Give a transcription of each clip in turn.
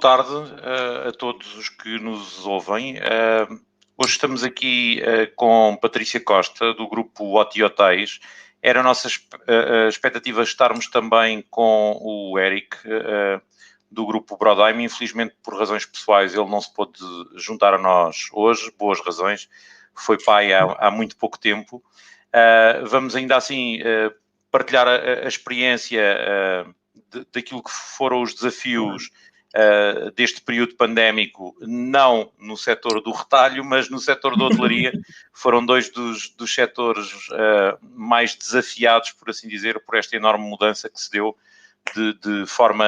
tarde a todos os que nos ouvem. Hoje estamos aqui com Patrícia Costa, do grupo OTI Hotéis. Era a nossa expectativa estarmos também com o Eric, do grupo Brodheim. Infelizmente, por razões pessoais, ele não se pôde juntar a nós hoje. Boas razões. Foi pai há muito pouco tempo. Vamos ainda assim partilhar a experiência daquilo que foram os desafios deste período pandémico, não no setor do retalho, mas no setor da hotelaria. Foram dois dos setores mais desafiados, por assim dizer, por esta enorme mudança que se deu de forma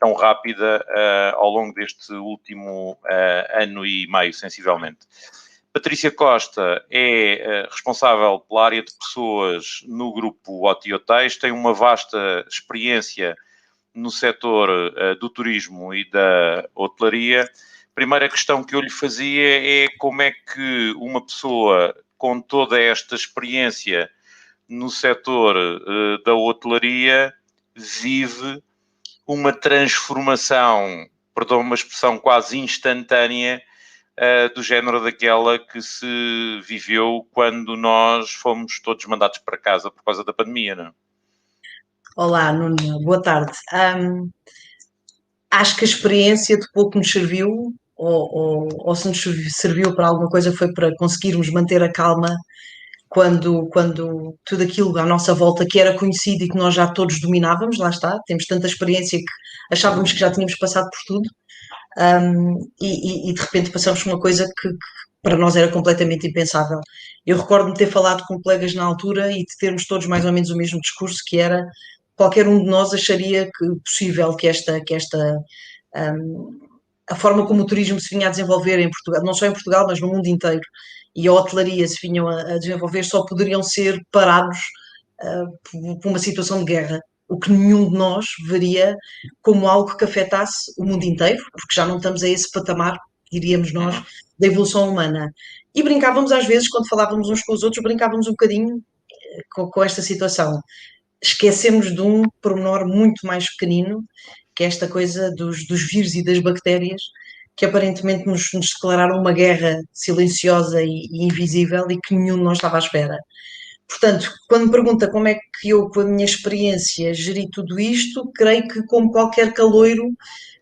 tão rápida ao longo deste último ano e meio, sensivelmente. Patrícia Costa é responsável pela área de pessoas no grupo OTI Hotéis, tem uma vasta experiência no setor do turismo e da hotelaria. Primeira questão que eu lhe fazia é como é que uma pessoa com toda esta experiência no setor da hotelaria vive uma transformação, perdão, uma expressão quase instantânea, do género daquela que se viveu quando nós fomos todos mandados para casa por causa da pandemia, não é? Olá, Nuno, boa tarde. Acho que a experiência de pouco nos serviu, ou se nos serviu para alguma coisa, foi para conseguirmos manter a calma quando tudo aquilo à nossa volta que era conhecido e que nós já todos dominávamos, lá está, temos tanta experiência que achávamos que já tínhamos passado por tudo, e de repente passamos por uma coisa que para nós era completamente impensável. Eu recordo-me de ter falado com colegas na altura e de termos todos mais ou menos o mesmo discurso, que era qualquer um de nós acharia que possível que a forma como o turismo se vinha a desenvolver em Portugal, não só em Portugal, mas no mundo inteiro, e a hotelaria se vinham a desenvolver, só poderiam ser parados por uma situação de guerra, o que nenhum de nós veria como algo que afetasse o mundo inteiro, porque já não estamos a esse patamar, diríamos nós, da evolução humana. E brincávamos às vezes, quando falávamos uns com os outros, brincávamos um bocadinho com esta situação. Esquecemos de um pormenor muito mais pequenino, que é esta coisa dos vírus e das bactérias, que aparentemente nos declararam uma guerra silenciosa e invisível e que nenhum de nós estava à espera. Portanto, quando me pergunta como é que eu, com a minha experiência, geri tudo isto, creio que, como qualquer caloiro,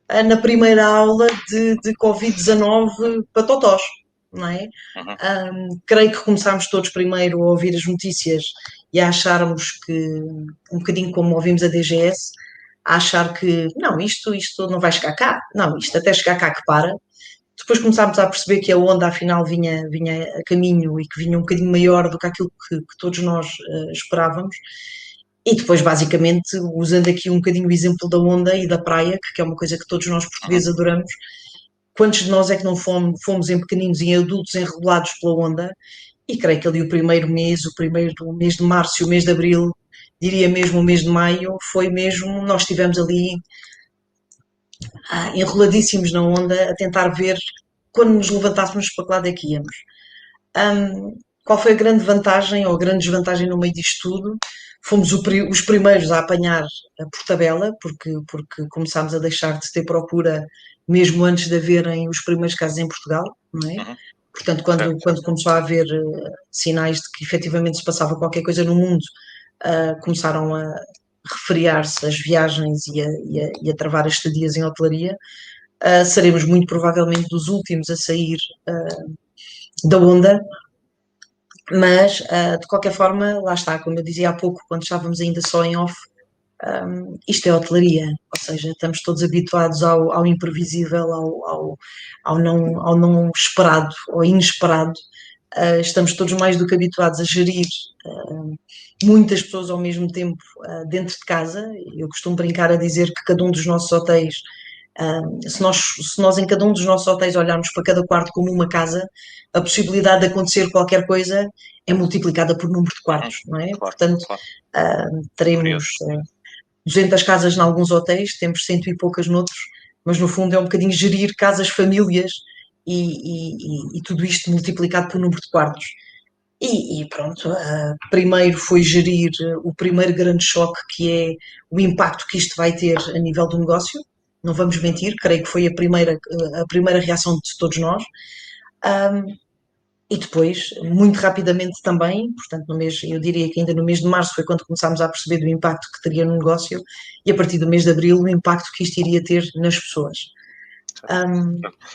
na primeira aula de Covid-19 para totós, não é? Creio que começámos todos primeiro a ouvir as notícias e a acharmos que, um bocadinho como ouvimos a DGS, a achar que, não, isto não vai chegar cá, não, isto até chegar cá que para. Depois começámos a perceber que a onda afinal vinha a caminho e que vinha um bocadinho maior do que aquilo que todos nós esperávamos. E depois, basicamente, usando aqui um bocadinho o exemplo da onda e da praia, que é uma coisa que todos nós portugueses adoramos, quantos de nós é que não fomos em pequeninos e em adultos enregulados pela onda? E creio que ali o primeiro mês de março e o mês de abril, diria mesmo o mês de maio, foi mesmo, nós estivemos ali enroladíssimos na onda a tentar ver quando nos levantássemos para que lado é que íamos. Qual foi a grande vantagem ou a grande desvantagem no meio disto tudo? Fomos os primeiros a apanhar por tabela, porque começámos a deixar de ter procura mesmo antes de haverem os primeiros casos em Portugal, não é? Portanto, quando começou a haver sinais de que efetivamente se passava qualquer coisa no mundo, começaram a refriar-se as viagens e a travar as estadias em hotelaria. Seremos muito provavelmente dos últimos a sair da onda, mas de qualquer forma, lá está, como eu dizia há pouco, quando estávamos ainda só em off, isto é hotelaria, ou seja, estamos todos habituados ao imprevisível, ao não esperado, ao inesperado. Estamos todos mais do que habituados a gerir muitas pessoas ao mesmo tempo dentro de casa. Eu costumo brincar a dizer que cada um dos nossos hotéis, se nós em cada um dos nossos hotéis olharmos para cada quarto como uma casa, a possibilidade de acontecer qualquer coisa é multiplicada por número de quartos, não é? Claro, portanto, claro. Teremos 200 casas em alguns hotéis, temos 100 e poucas noutros, mas no fundo é um bocadinho gerir casas, famílias e tudo isto multiplicado por número de quartos. E pronto, primeiro foi gerir o primeiro grande choque, que é o impacto que isto vai ter a nível do negócio, não vamos mentir, creio que foi a primeira reação de todos nós. E depois, muito rapidamente também, portanto, eu diria que ainda no mês de março foi quando começámos a perceber do impacto que teria no negócio e a partir do mês de abril o impacto que isto iria ter nas pessoas. Já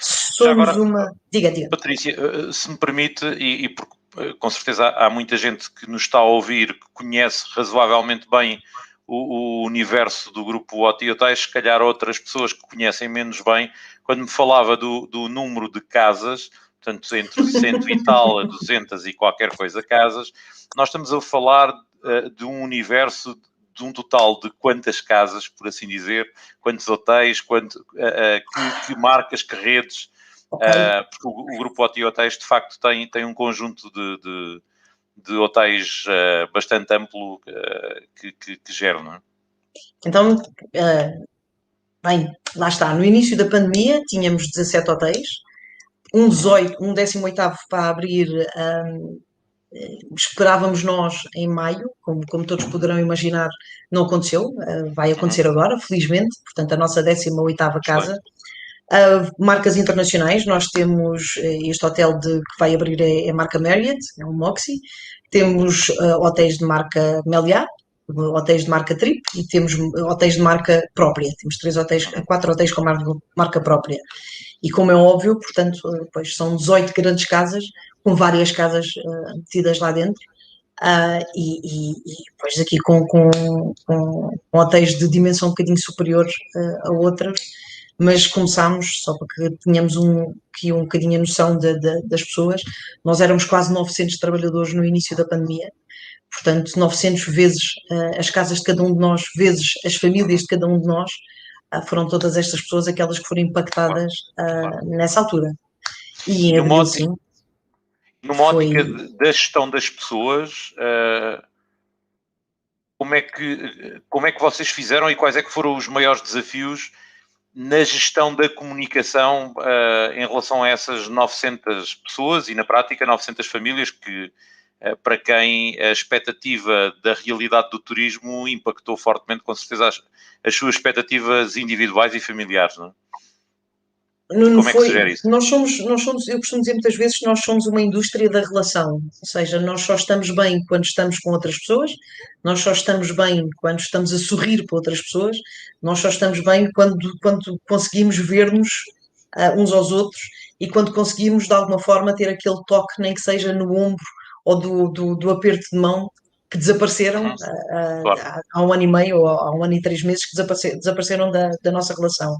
Somos agora, uma... Diga. Patrícia, se me permite, e porque com certeza há muita gente que nos está a ouvir que conhece razoavelmente bem o universo do grupo OTI Hotéis, se calhar outras pessoas que conhecem menos bem, quando me falava do número de casas, portanto, entre 100 e tal a 200 e qualquer coisa casas, nós estamos a falar de um universo de um total de quantas casas, por assim dizer, quantos hotéis, que marcas, que redes, Okay. porque o grupo OTI Hotéis, de facto, tem um conjunto de hotéis bastante amplo que gera, não é? Então, bem, lá está. No início da pandemia tínhamos 17 hotéis, um 18º para abrir, esperávamos nós em maio, como todos poderão imaginar, não aconteceu, vai acontecer agora, felizmente, portanto a nossa 18ª casa. Marcas internacionais, nós temos este hotel que vai abrir é a marca Marriott, é um Moxy, temos hotéis de marca Meliá, hotéis de marca Trip e temos hotéis de marca própria, temos 4 hotéis com marca própria. E como é óbvio, portanto, pois são 18 grandes casas, com várias casas metidas lá dentro, e depois aqui com hotéis de dimensão um bocadinho superior a outras, mas começámos, só para que tenhamos aqui um bocadinho a noção das pessoas, nós éramos quase 900 trabalhadores no início da pandemia, portanto 900 vezes as casas de cada um de nós, vezes as famílias de cada um de nós, foram todas estas pessoas aquelas que foram impactadas nessa altura. E em abril, sim. Numa ótica da gestão das pessoas, como é que vocês fizeram e quais é que foram os maiores desafios na gestão da comunicação em relação a essas 900 pessoas e, na prática, 900 famílias que, para quem a expectativa da realidade do turismo impactou fortemente, com certeza, as suas expectativas individuais e familiares, não é? Como é que se gera isso? Nós somos, eu costumo dizer muitas vezes que nós somos uma indústria da relação, ou seja, nós só estamos bem quando estamos com outras pessoas, nós só estamos bem quando estamos a sorrir para outras pessoas, nós só estamos bem quando conseguimos ver-nos uns aos outros e quando conseguimos de alguma forma ter aquele toque, nem que seja no ombro ou do aperto de mão que desapareceram claro. Há um ano e meio ou há um ano e 3 meses que desapareceram da nossa relação.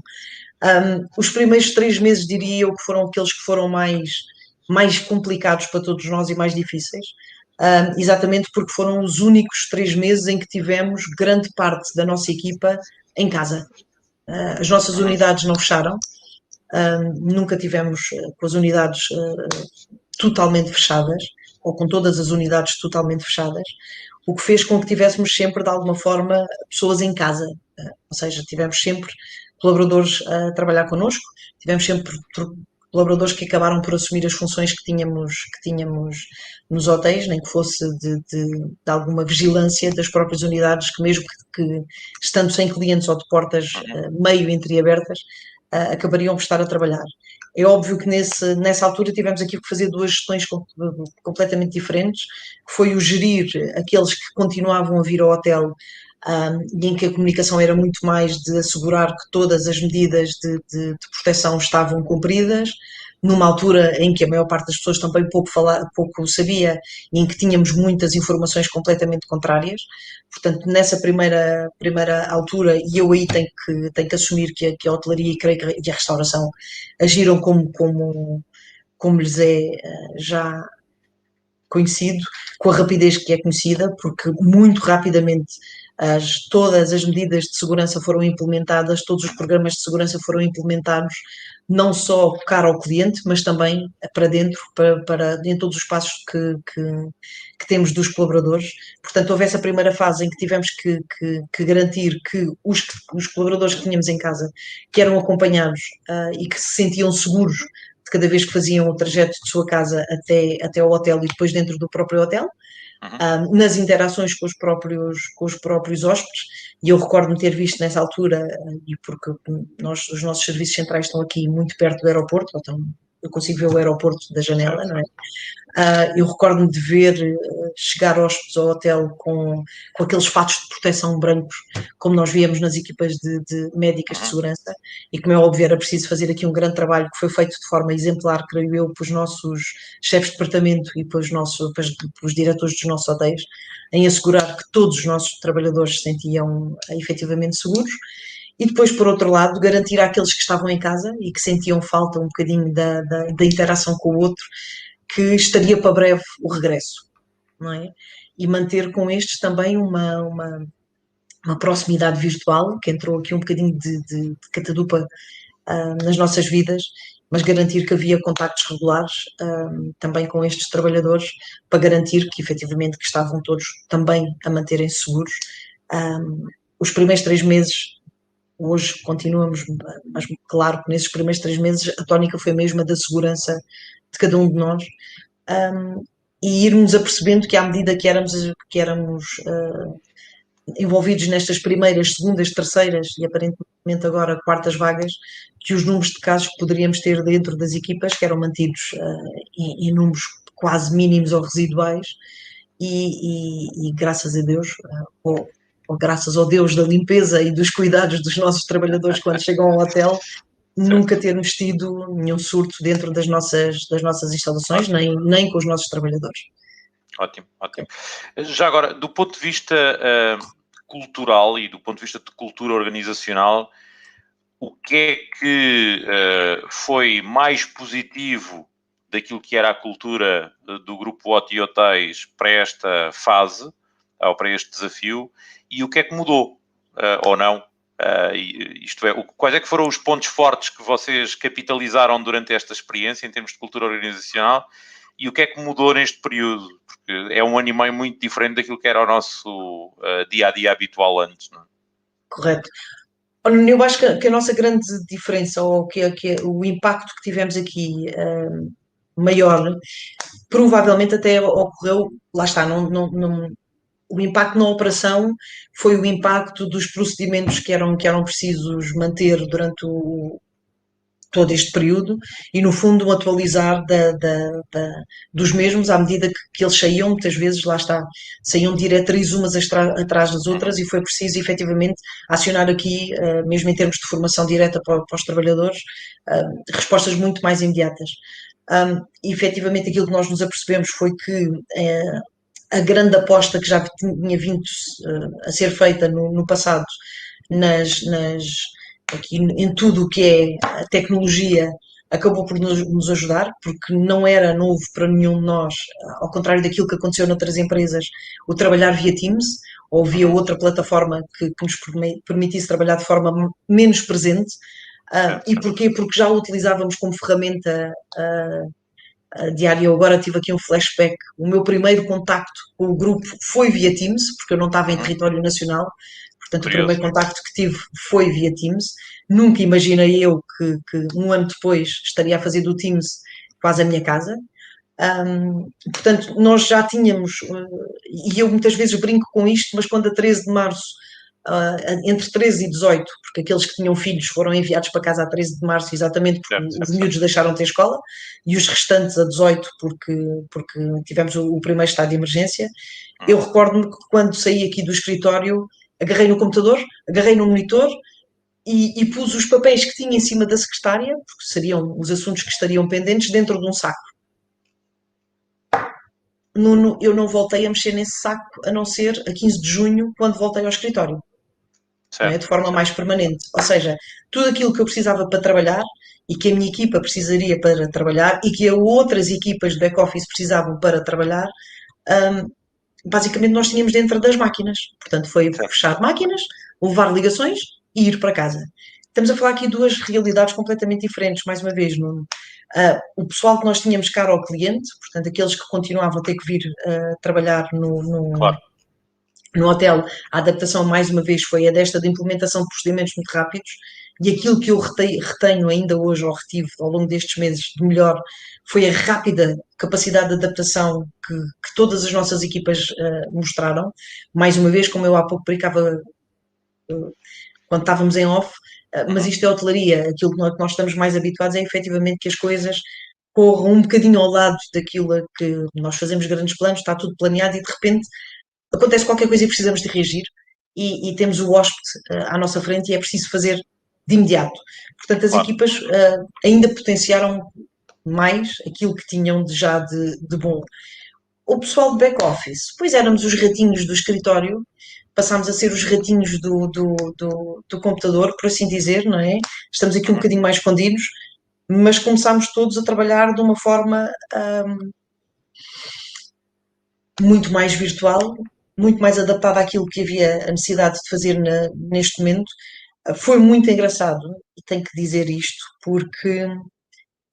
Os primeiros 3 meses, diria eu, que foram aqueles que foram mais complicados para todos nós e mais difíceis, exatamente porque foram os únicos 3 meses em que tivemos grande parte da nossa equipa em casa. As nossas unidades não fecharam, nunca tivemos com as unidades totalmente fechadas, ou com todas as unidades totalmente fechadas, o que fez com que tivéssemos sempre, de alguma forma, pessoas em casa, ou seja, tivemos sempre colaboradores a trabalhar connosco, tivemos sempre colaboradores que acabaram por assumir as funções que tínhamos nos hotéis, nem que fosse de alguma vigilância das próprias unidades, que mesmo que estando sem clientes ou de portas meio entreabertas, acabariam por estar a trabalhar. É óbvio que nessa altura tivemos aqui que fazer 2 gestões completamente diferentes, que foi o gerir aqueles que continuavam a vir ao hotel e em que a comunicação era muito mais de assegurar que todas as medidas de proteção estavam cumpridas, numa altura em que a maior parte das pessoas também pouco sabia e em que tínhamos muitas informações completamente contrárias. Portanto, nessa primeira altura, e eu aí tenho que assumir que a hotelaria e creio que a restauração agiram como lhes é já conhecido, com a rapidez que é conhecida, porque muito rapidamente todas as medidas de segurança foram implementadas, todos os programas de segurança foram implementados, não só cara ao cliente, mas também para dentro, em todos os passos que temos dos colaboradores. Portanto, houve essa primeira fase em que tivemos que garantir que os colaboradores que tínhamos em casa, que eram acompanhados e que se sentiam seguros de cada vez que faziam o trajeto de sua casa até ao hotel e depois dentro do próprio hotel. nas interações com os próprios hóspedes, e eu recordo-me ter visto nessa altura, e porque os nossos serviços centrais estão aqui muito perto do aeroporto, então eu consigo ver o aeroporto da janela, não é? Eu recordo-me de ver chegar hóspedes ao hotel com aqueles fatos de proteção brancos, como nós víamos nas equipas de médicas de segurança, e como é óbvio era preciso fazer aqui um grande trabalho que foi feito de forma exemplar, creio eu, pelos nossos chefes de departamento e pelos diretores dos nossos hotéis, em assegurar que todos os nossos trabalhadores se sentiam efetivamente seguros. E depois, por outro lado, garantir àqueles que estavam em casa e que sentiam falta um bocadinho da interação com o outro, que estaria para breve o regresso, não é? E manter com estes também uma proximidade virtual, que entrou aqui um bocadinho de catadupa nas nossas vidas, mas garantir que havia contactos regulares também com estes trabalhadores, para garantir que efetivamente que estavam todos também a manterem-se seguros. Os primeiros 3 meses, hoje continuamos, mas claro que nesses primeiros 3 meses a tónica foi mesmo a da segurança de cada um de nós, e irmos apercebendo que à medida que éramos envolvidos nestas primeiras, segundas, terceiras e aparentemente agora quartas vagas, que os números de casos que poderíamos ter dentro das equipas, que eram mantidos em números quase mínimos ou residuais, e graças a Deus, ou graças ao Deus da limpeza e dos cuidados dos nossos trabalhadores quando chegam ao hotel, nunca termos tido nenhum surto dentro das nossas instalações, nem com os nossos trabalhadores. Ótimo, ótimo. Já agora, do ponto de vista cultural e do ponto de vista de cultura organizacional, o que é que foi mais positivo daquilo que era a cultura do Grupo OTI e Hotéis para esta fase, ou para este desafio, e o que é que mudou, ou não? Isto é, quais é que foram os pontos fortes que vocês capitalizaram durante esta experiência em termos de cultura organizacional, e o que é que mudou neste período? Porque é um ano e meio muito diferente daquilo que era o nosso dia-a-dia habitual antes, não é? Correto. Eu acho que a nossa grande diferença, ou que o impacto que tivemos aqui maior, provavelmente até ocorreu, lá está, o impacto na operação foi o impacto dos procedimentos que eram precisos manter durante todo este período, e no fundo atualizar dos mesmos à medida que eles saíam, muitas vezes, lá está, saíam diretrizes umas atrás das outras, e foi preciso efetivamente acionar aqui, mesmo em termos de formação direta para os trabalhadores, respostas muito mais imediatas. E efetivamente aquilo que nós nos apercebemos foi que a grande aposta que já tinha vindo a ser feita no passado aqui em tudo o que é a tecnologia, acabou por nos ajudar, porque não era novo para nenhum de nós, ao contrário daquilo que aconteceu noutras empresas, o trabalhar via Teams, ou via outra plataforma que nos permitisse trabalhar de forma menos presente. E porquê? Porque já o utilizávamos como ferramenta diária. Eu agora tive aqui um flashback. O meu primeiro contacto com o grupo foi via Teams, porque eu não estava em território nacional. Portanto, o primeiro contacto que tive foi via Teams. Nunca imaginei eu que um ano depois estaria a fazer do Teams quase a minha casa. Portanto, nós já tínhamos, e eu muitas vezes brinco com isto, mas quando a 13 de março, entre 13 e 18, porque aqueles que tinham filhos foram enviados para casa a 13 de março, exatamente porque os miúdos deixaram de ter escola, e os restantes a 18 porque tivemos o primeiro estado de emergência. Eu recordo-me que quando saí aqui do escritório, agarrei no computador, agarrei no monitor e pus os papéis que tinha em cima da secretária, porque seriam os assuntos que estariam pendentes, dentro de um saco. Eu não voltei a mexer nesse saco, a não ser a 15 de junho, quando voltei ao escritório. Não é? De forma mais permanente. Ou seja, tudo aquilo que eu precisava para trabalhar e que a minha equipa precisaria para trabalhar e que outras equipas de back-office precisavam para trabalhar, basicamente nós tínhamos dentro das máquinas. Portanto, foi fechar máquinas, levar ligações e ir para casa. Estamos a falar aqui de duas realidades completamente diferentes, mais uma vez, Nuno. O pessoal que nós tínhamos cara ao cliente, portanto, aqueles que continuavam a ter que vir trabalhar no hotel, a adaptação, mais uma vez, foi a desta de implementação de procedimentos muito rápidos, e aquilo que eu retenho ainda hoje, ou retive ao longo destes meses de melhor, foi a rápida capacidade de adaptação que todas as nossas equipas mostraram. Mais uma vez, como eu há pouco brincava quando estávamos em off, mas isto é hotelaria, aquilo que nós estamos mais habituados é efetivamente que as coisas corram um bocadinho ao lado daquilo a que nós fazemos grandes planos, está tudo planeado e de repente acontece qualquer coisa e precisamos de reagir e temos o hóspede à nossa frente e é preciso fazer de imediato. Portanto, as Claro. equipas ainda potenciaram mais aquilo que tinham já de bom. O pessoal de back-office, pois éramos os ratinhos do escritório, passámos a ser os ratinhos do computador, por assim dizer, não é? Estamos aqui um bocadinho mais escondidos, mas começámos todos a trabalhar de uma forma muito mais virtual, muito mais adaptada àquilo que havia a necessidade de fazer neste momento. Foi muito engraçado, e tenho que dizer isto, porque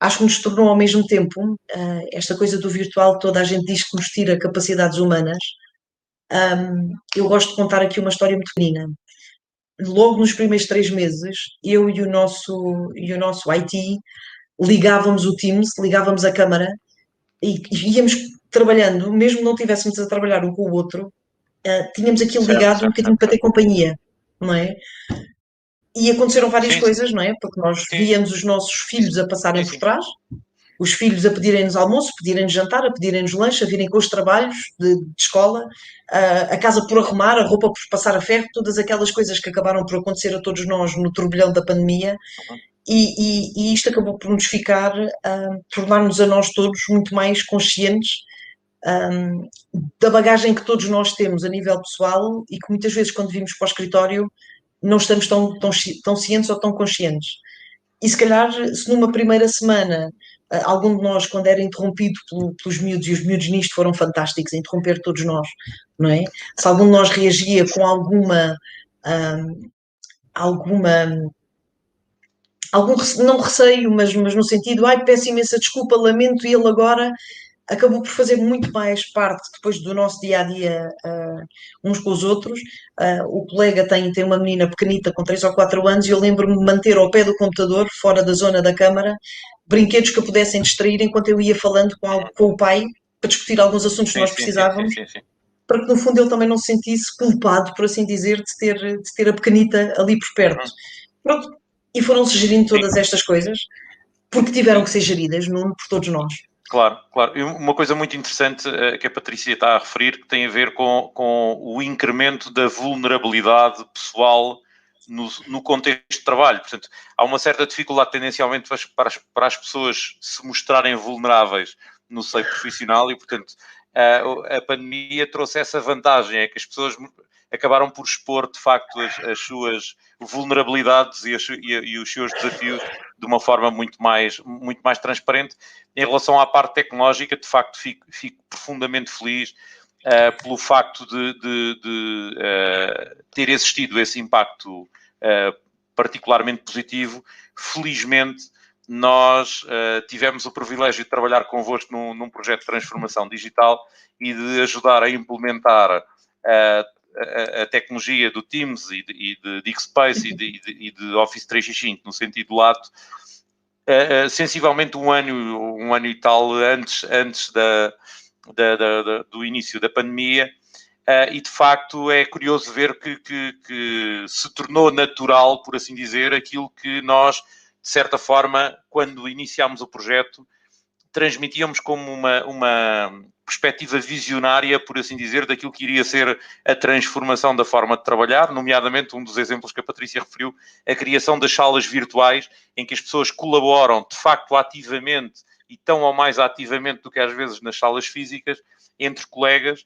acho que nos tornou ao mesmo tempo, esta coisa do virtual, toda a gente diz que nos tira capacidades humanas. Eu gosto de contar aqui uma história muito pequenina. Logo nos primeiros 3 meses, eu e o nosso IT ligávamos o Teams, ligávamos a câmara e íamos trabalhando, mesmo não estivéssemos a trabalhar um com o outro, tínhamos aquilo Certo, ligado um certo, bocadinho certo, para ter certo. companhia, não é? E aconteceram várias Sim, sim, coisas, não é? Porque nós sim, víamos os nossos filhos a sim, passarem por sim. trás, os filhos a pedirem-nos almoço, pedirem-nos jantar, a pedirem-nos lanche, a virem com os trabalhos de escola, a casa por arrumar, a roupa por passar a ferro, todas aquelas coisas que acabaram por acontecer a todos nós no turbilhão da pandemia. E isto acabou por nos tornar-nos a nós todos muito mais conscientes da bagagem que todos nós temos a nível pessoal e que muitas vezes quando vimos para o escritório não estamos tão cientes ou tão conscientes. E se calhar, se numa primeira semana algum de nós, quando era interrompido pelos miúdos, e os miúdos nisto foram fantásticos, a interromper todos nós, não é? Se algum de nós reagia com alguma não receio, mas no sentido, ai, peço imensa desculpa, lamento, e ele agora acabou por fazer muito mais parte depois do nosso dia a dia uns com os outros. O colega tem uma menina pequenita com 3 ou 4 anos e eu lembro-me de manter ao pé do computador, fora da zona da câmara, brinquedos que a pudessem distrair enquanto eu ia falando com o pai para discutir alguns assuntos que Sim, nós sim, sim, sim, precisávamos, sim, sim. para que no fundo ele também não se sentisse culpado, por assim dizer, de ter a pequenita ali por perto. Pronto. E foram-se gerindo Sim, todas estas coisas, porque tiveram e que ser geridas, Nuno, por todos nós. claro, claro. E uma coisa muito interessante que a Patrícia está a referir, que tem a ver com o incremento da vulnerabilidade pessoal no contexto de trabalho. Portanto, há uma certa dificuldade tendencialmente para as pessoas se mostrarem vulneráveis no seio profissional e, portanto, a pandemia trouxe essa vantagem, é que as pessoas acabaram por expor, de facto, as suas vulnerabilidades e os seus desafios de uma forma muito mais transparente. Em relação à parte tecnológica, de facto, fico profundamente feliz pelo facto de ter existido esse impacto particularmente positivo. Felizmente, nós tivemos o privilégio de trabalhar convosco num projeto de transformação digital e de ajudar a implementar a tecnologia do Teams e de DigSpace e de Office 365 no sentido lato, sensivelmente um ano e tal antes do início da pandemia, e de facto é curioso ver que se tornou natural, por assim dizer, aquilo que nós, de certa forma, quando iniciámos o projeto, transmitíamos como uma perspectiva visionária, por assim dizer, daquilo que iria ser a transformação da forma de trabalhar, nomeadamente um dos exemplos que a Patrícia referiu, a criação das salas virtuais, em que as pessoas colaboram de facto ativamente e tão ou mais ativamente do que às vezes nas salas físicas, entre colegas,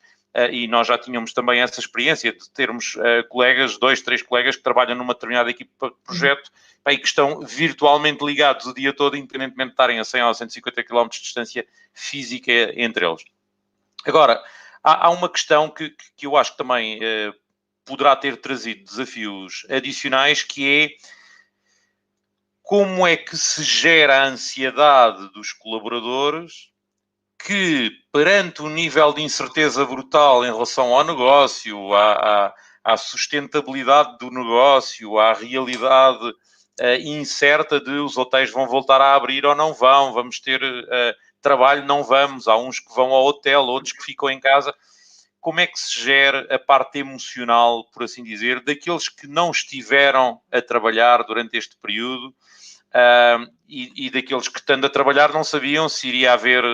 e nós já tínhamos também essa experiência de termos colegas, 2, 3 colegas que trabalham numa determinada equipa de projeto e que estão virtualmente ligados o dia todo, independentemente de estarem a 100 ou 150 km de distância física entre eles. Agora, há uma questão que eu acho que também poderá ter trazido desafios adicionais, que é como é que se gera a ansiedade dos colaboradores que, perante um nível de incerteza brutal em relação ao negócio, à sustentabilidade do negócio, à realidade incerta de os hotéis vão voltar a abrir ou não vão, vamos ter trabalho, não vamos, há uns que vão ao hotel, outros que ficam em casa. Como é que se gera a parte emocional, por assim dizer, daqueles que não estiveram a trabalhar durante este período e daqueles que, estando a trabalhar, não sabiam se iria haver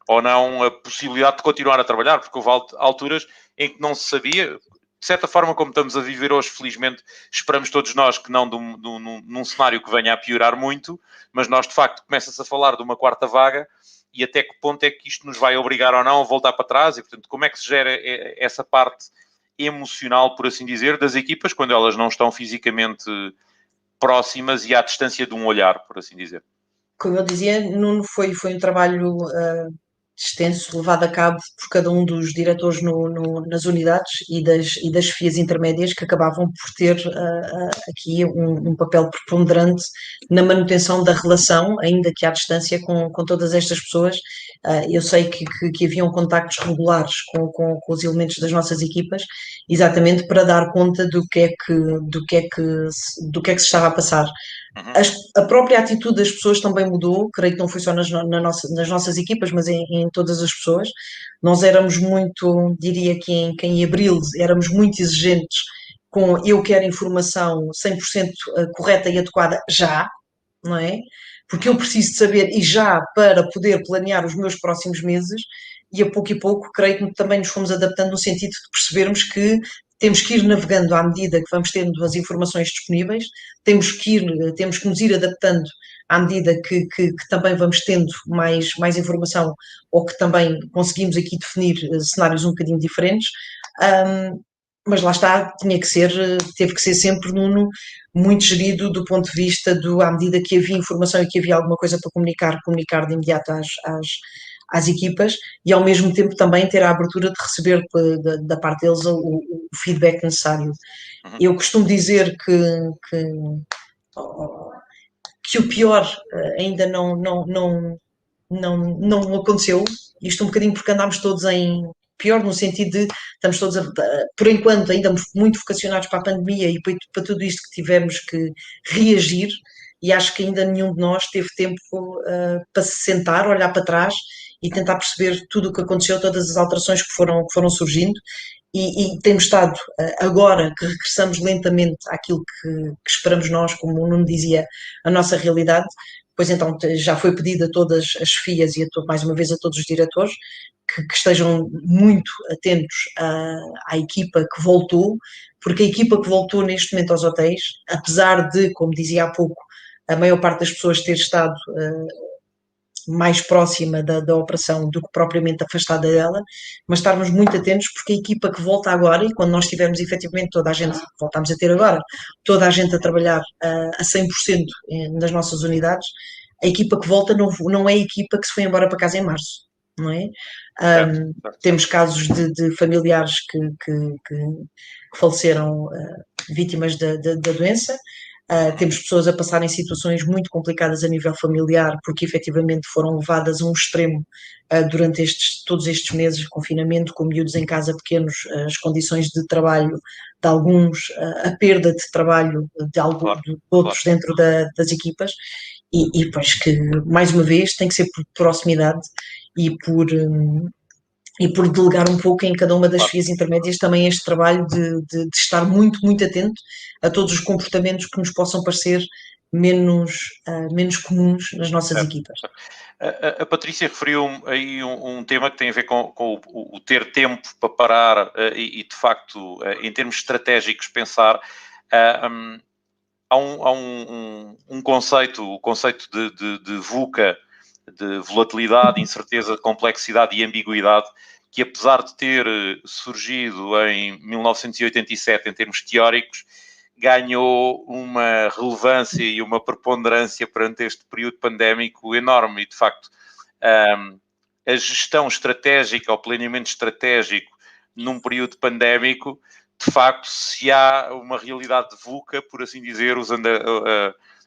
ou não a possibilidade de continuar a trabalhar, porque houve alturas em que não se sabia. De certa forma, como estamos a viver hoje, felizmente, esperamos todos nós que não num cenário que venha a piorar muito, mas nós, de facto, começa-se a falar de uma quarta vaga e até que ponto é que isto nos vai obrigar ou não a voltar para trás e, portanto, como é que se gera essa parte emocional, por assim dizer, das equipas quando elas não estão fisicamente próximas e à distância de um olhar, por assim dizer. Como eu dizia, Nuno, foi um trabalho extenso, levado a cabo por cada um dos diretores nas unidades e das chefias intermédias, que acabavam por ter aqui um papel preponderante na manutenção da relação, ainda que à distância, com todas estas pessoas. Eu sei que haviam contactos regulares com os elementos das nossas equipas, exatamente para dar conta do que é que se estava a passar. A própria atitude das pessoas também mudou, creio que não foi só nas nossas equipas, mas em todas as pessoas. Nós éramos muito, diria que em abril, éramos muito exigentes com eu quero informação 100% correta e adequada já, não é? Porque eu preciso de saber e já para poder planear os meus próximos meses, e a pouco, creio que também nos fomos adaptando no sentido de percebermos que temos que ir navegando à medida que vamos tendo as informações disponíveis, temos que nos ir adaptando à medida que também vamos tendo mais informação ou que também conseguimos aqui definir cenários um bocadinho diferentes. Mas lá está, teve que ser sempre, Nuno, muito gerido do ponto de vista à medida que havia informação e que havia alguma coisa para comunicar de imediato às equipas e ao mesmo tempo também ter a abertura de receber da parte deles o feedback necessário. Eu costumo dizer que o pior ainda não aconteceu, isto um bocadinho porque andámos todos pior no sentido de estamos todos, por enquanto, ainda muito vocacionados para a pandemia e para tudo isto que tivemos que reagir, e acho que ainda nenhum de nós teve tempo para se sentar, olhar para trás e tentar perceber tudo o que aconteceu, todas as alterações que foram surgindo, e temos estado, agora que regressamos lentamente àquilo que esperamos nós, como o Nuno dizia, a nossa realidade. Pois então já foi pedido a todas as chefias e mais uma vez a todos os diretores que estejam muito atentos à equipa que voltou, porque a equipa que voltou neste momento aos hotéis, apesar de, como dizia há pouco, a maior parte das pessoas ter estado mais próxima da operação do que propriamente afastada dela, mas estarmos muito atentos porque a equipa que volta agora, e quando nós tivermos efetivamente toda a gente, voltamos a ter agora, toda a gente a trabalhar a 100% nas nossas unidades, a equipa que volta não é a equipa que se foi embora para casa em março, não é? Temos casos de familiares que faleceram vítimas da doença. Temos pessoas a passarem situações muito complicadas a nível familiar, porque efetivamente foram levadas a um extremo durante todos estes meses de confinamento, com miúdos em casa pequenos, as condições de trabalho de alguns, a perda de trabalho de outros dentro das equipas, e pois que, mais uma vez, tem que ser por proximidade e por delegar um pouco em cada uma das vias intermédias também este trabalho de estar muito, muito atento a todos os comportamentos que nos possam parecer menos comuns nas nossas equipas. A Patrícia referiu aí um tema que tem a ver com o ter tempo para parar e de facto, em termos estratégicos, pensar. Há um conceito, o conceito de VUCA, de volatilidade, incerteza, complexidade e ambiguidade, que apesar de ter surgido em 1987 em termos teóricos, ganhou uma relevância e uma preponderância perante este período pandémico enorme. E, de facto, a gestão estratégica, o planeamento estratégico num período pandémico, de facto, se há uma realidade de VUCA, por assim dizer, usando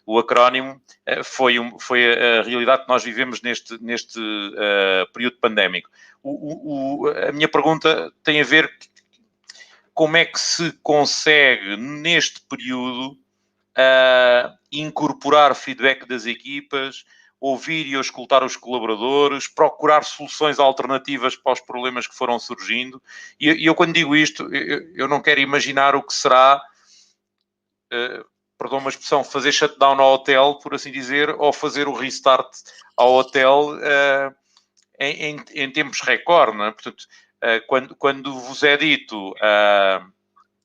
o acrónimo, foi a realidade que nós vivemos neste período pandémico. A minha pergunta tem a ver como é que se consegue, neste período, incorporar feedback das equipas, ouvir e auscultar os colaboradores, procurar soluções alternativas para os problemas que foram surgindo. E eu quando digo isto, eu não quero imaginar o que será, perdão uma expressão, fazer shutdown ao hotel, por assim dizer, ou fazer o restart ao hotel em tempos recorde, não é? Portanto, quando vos é dito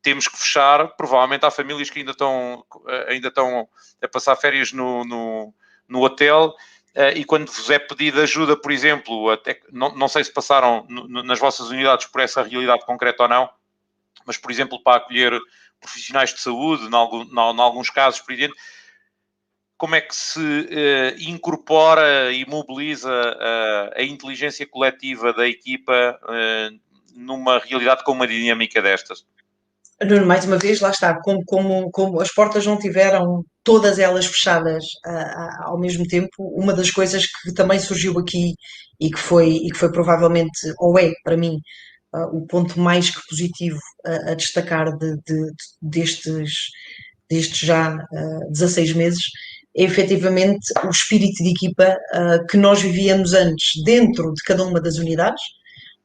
temos que fechar, provavelmente há famílias que ainda estão a passar férias no hotel, e quando vos é pedida ajuda, por exemplo, até, não sei se passaram nas vossas unidades por essa realidade concreta ou não, mas, por exemplo, para acolher profissionais de saúde, em alguns casos, por exemplo, como é que se incorpora e mobiliza a inteligência coletiva da equipa numa realidade com uma dinâmica destas? Nuno, mais uma vez, lá está, como as portas não tiveram todas elas fechadas ao mesmo tempo, uma das coisas que também surgiu aqui e que foi provavelmente, ou é para mim, o ponto mais que positivo a destacar destes já 16 meses, é efetivamente o espírito de equipa que nós vivíamos antes dentro de cada uma das unidades,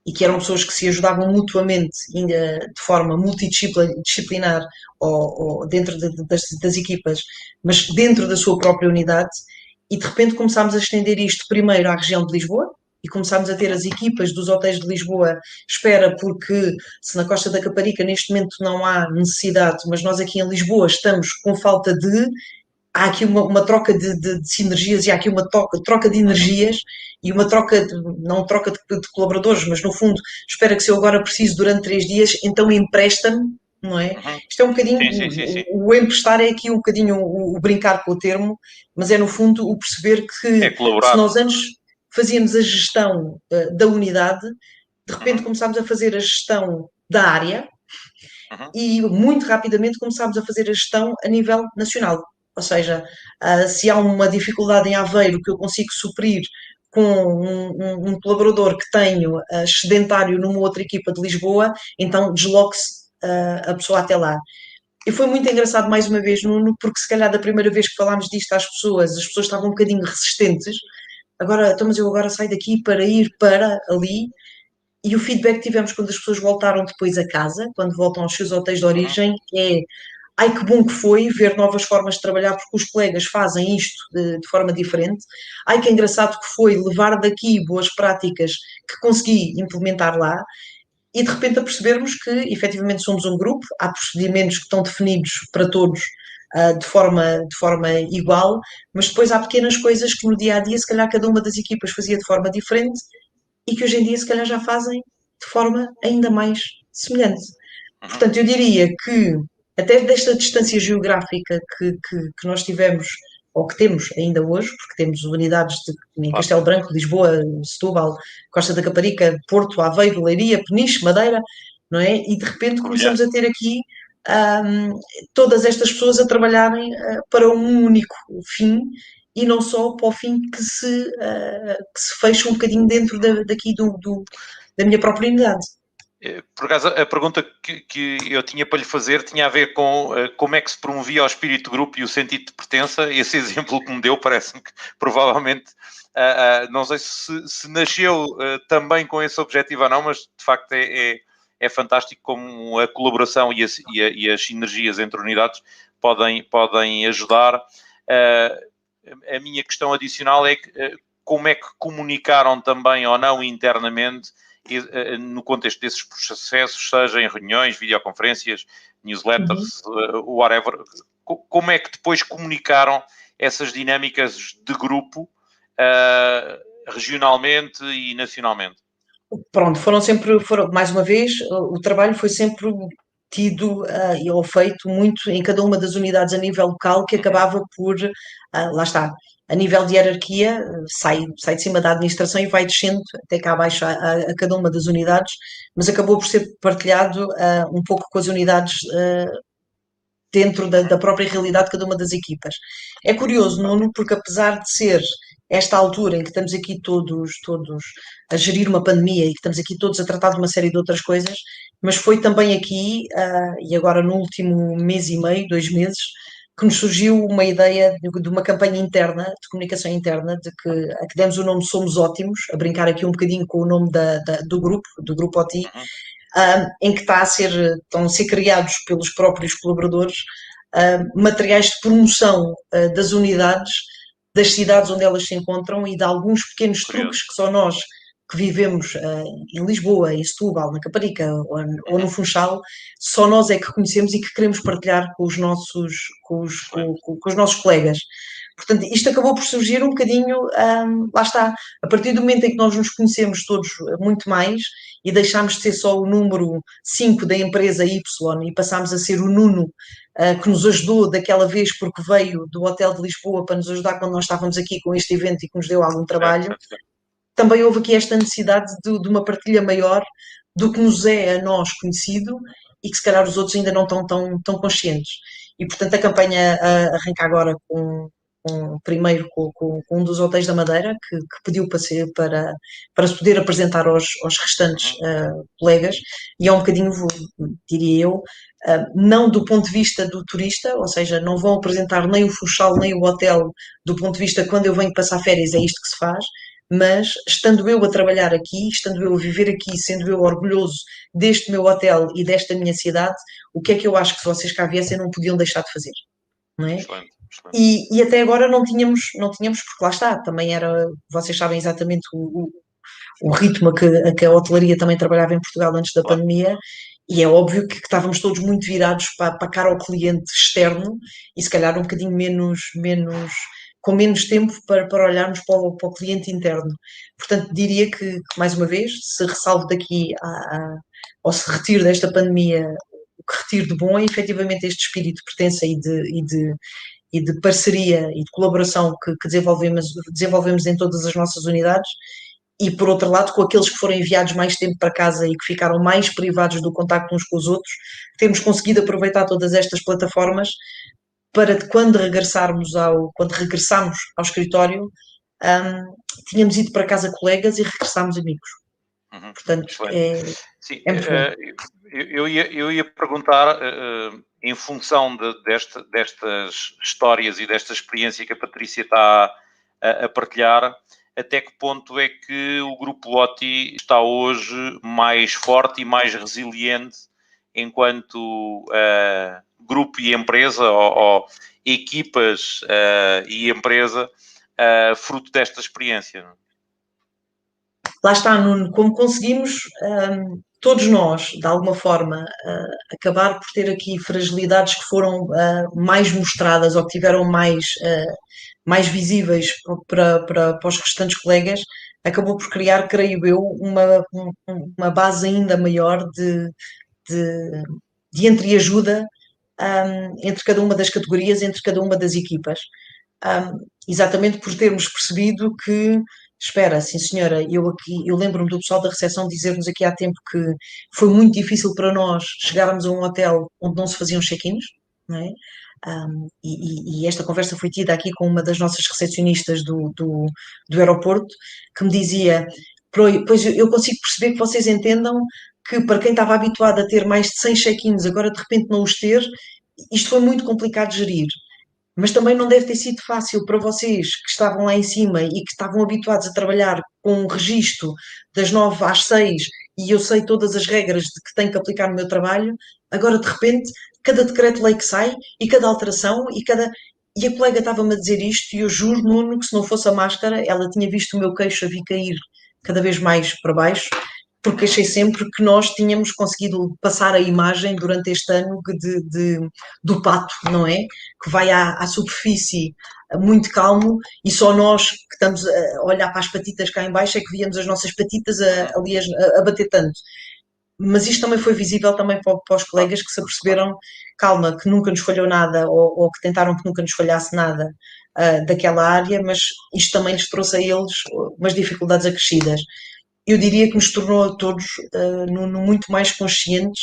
e que eram pessoas que se ajudavam mutuamente de forma multidisciplinar ou dentro das equipas, mas dentro da sua própria unidade, e de repente começámos a estender isto primeiro à região de Lisboa, e começámos a ter as equipas dos hotéis de Lisboa, espera, porque se na Costa da Caparica neste momento não há necessidade, mas nós aqui em Lisboa estamos com falta de, há aqui uma troca de sinergias e há aqui uma troca de energias e uma troca, não troca de colaboradores, mas no fundo, espera que se eu agora preciso durante 3 dias, então empresta-me, não é? Isto é um bocadinho, Sim. o emprestar é aqui um bocadinho o brincar com o termo, mas é no fundo o perceber que se nós antes fazíamos a gestão da unidade, de repente começámos a fazer a gestão da área e muito rapidamente começámos a fazer a gestão a nível nacional. Ou seja, se há uma dificuldade em Aveiro que eu consigo suprir com um colaborador que tenho excedentário numa outra equipa de Lisboa, então desloque-se a pessoa até lá. E foi muito engraçado, mais uma vez, Nuno, porque se calhar da primeira vez que falámos disto às pessoas, as pessoas estavam um bocadinho resistentes. Agora, então, mas eu agora saio daqui para ir para ali. E o feedback que tivemos quando as pessoas voltaram depois a casa, quando voltam aos seus hotéis de origem, é: ai, que bom que foi ver novas formas de trabalhar, porque os colegas fazem isto de forma diferente. Ai, que engraçado que foi levar daqui boas práticas que consegui implementar lá. E de repente a percebermos que efetivamente somos um grupo, há procedimentos que estão definidos para todos de forma igual, mas depois há pequenas coisas que no dia a dia, se calhar, cada uma das equipas fazia de forma diferente e que hoje em dia, se calhar, já fazem de forma ainda mais semelhante. Portanto, eu diria que, até desta distância geográfica que nós tivemos, ou que temos ainda hoje, porque temos unidades em Castelo Branco, Lisboa, Setúbal, Costa da Caparica, Porto, Aveiro, Leiria, Peniche, Madeira, não é? E de repente começamos a ter aqui todas estas pessoas a trabalharem para um único fim, e não só para o fim que se fecha um bocadinho dentro daqui da minha própria unidade. Por acaso, a pergunta que eu tinha para lhe fazer tinha a ver com como é que se promovia o espírito de grupo e o sentido de pertença. Esse exemplo que me deu parece-me que provavelmente, não sei se nasceu também com esse objetivo ou não, mas de facto é fantástico como a colaboração e as sinergias entre unidades podem ajudar. A minha questão adicional é como é que comunicaram também ou não internamente no contexto desses processos, seja em reuniões, videoconferências, newsletters, whatever, como é que depois comunicaram essas dinâmicas de grupo regionalmente e nacionalmente? Pronto, mais uma vez, o trabalho foi sempre tido ou feito muito em cada uma das unidades a nível local, que acabava por, lá está, a nível de hierarquia, sai de cima da administração e vai descendo até cá abaixo a cada uma das unidades, mas acabou por ser partilhado um pouco com as unidades dentro da própria realidade de cada uma das equipas. É curioso, Nuno, porque apesar de ser esta altura em que estamos aqui todos a gerir uma pandemia e que estamos aqui todos a tratar de uma série de outras coisas, mas foi também aqui, e agora no último mês e meio, 2 meses, que nos surgiu uma ideia de uma campanha interna, de comunicação interna, a que demos o nome Somos Ótimos, a brincar aqui um bocadinho com o nome do grupo OTI, em que estão a ser criados pelos próprios colaboradores materiais de promoção das unidades, das cidades onde elas se encontram e de alguns pequenos truques que só nós que vivemos em Lisboa, em Setúbal, na Caparica ou no Funchal, só nós é que conhecemos e que queremos partilhar com os nossos colegas. Portanto, isto acabou por surgir um bocadinho, lá está, a partir do momento em que nós nos conhecemos todos muito mais e deixámos de ser só o número 5 da empresa Y e passámos a ser o Nuno, que nos ajudou daquela vez porque veio do Hotel de Lisboa para nos ajudar quando nós estávamos aqui com este evento e que nos deu algum trabalho. Também houve aqui esta necessidade de uma partilha maior do que nos é a nós conhecido e que se calhar os outros ainda não estão tão conscientes. E, portanto, a campanha arranca agora primeiro com um dos hotéis da Madeira, que pediu para se poder apresentar aos restantes colegas, e é um bocadinho, diria eu, não do ponto de vista do turista, ou seja, não vão apresentar nem o Funchal nem o hotel do ponto de vista quando eu venho passar férias, é isto que se faz, mas estando eu a trabalhar aqui, estando eu a viver aqui, sendo eu orgulhoso deste meu hotel e desta minha cidade, o que é que eu acho que se vocês cá viessem não podiam deixar de fazer, não é? Excelente. E até agora não tínhamos, porque lá está, também era, vocês sabem exatamente o ritmo a que a hotelaria também trabalhava em Portugal antes da pandemia, e é óbvio que estávamos todos muito virados para a cara ao cliente externo e se calhar um bocadinho com menos tempo para olharmos para o cliente interno. Portanto, diria que mais uma vez, se ressalvo daqui ou se retiro desta pandemia, o que retiro de bom é efetivamente este espírito de pertença e de parceria e de colaboração que desenvolvemos em todas as nossas unidades e, por outro lado, com aqueles que foram enviados mais tempo para casa e que ficaram mais privados do contacto uns com os outros, temos conseguido aproveitar todas estas plataformas para quando regressarmos ao escritório, tínhamos ido para casa colegas e regressámos amigos. Portanto, sim, é muito bom. Eu ia perguntar, em função destas histórias e desta experiência que a Patrícia está a partilhar, até que ponto é que o Grupo OTI está hoje mais forte e mais resiliente enquanto grupo e empresa, ou equipas e empresa, fruto desta experiência? Lá está, Nuno, como conseguimos todos nós, de alguma forma, acabar por ter aqui fragilidades que foram mais mostradas ou que tiveram mais visíveis para os restantes colegas, acabou por criar, creio eu, uma base ainda maior de entreajuda entre cada uma das categorias, entre cada uma das equipas. Exatamente por termos percebido que, espera, sim senhora, eu lembro-me do pessoal da recepção dizer-nos aqui há tempo que foi muito difícil para nós chegarmos a um hotel onde não se faziam check-ins, não é? E esta conversa foi tida aqui com uma das nossas recepcionistas do aeroporto, que me dizia, pois eu consigo perceber que vocês entendam que para quem estava habituado a ter mais de 100 check-ins, agora de repente não os ter, isto foi muito complicado de gerir. Mas também não deve ter sido fácil para vocês que estavam lá em cima e que estavam habituados a trabalhar com um registro das 9 às 6 e eu sei todas as regras de que tenho que aplicar no meu trabalho, agora de repente cada decreto-lei que sai e cada alteração E a colega estava-me a dizer isto e eu juro, Nuno, que se não fosse a máscara, ela tinha visto o meu queixo a vir cair cada vez mais para baixo, porque achei sempre que nós tínhamos conseguido passar a imagem durante este ano do pato, não é? Que vai à superfície muito calmo e só nós que estamos a olhar para as patitas cá em baixo é que víamos as nossas patitas ali a bater tanto. Mas isto também foi visível também para os colegas que se aperceberam, calma, que nunca nos falhou nada ou que tentaram que nunca nos falhasse nada daquela área, mas isto também lhes trouxe a eles umas dificuldades acrescidas. Eu diria que nos tornou a todos muito mais conscientes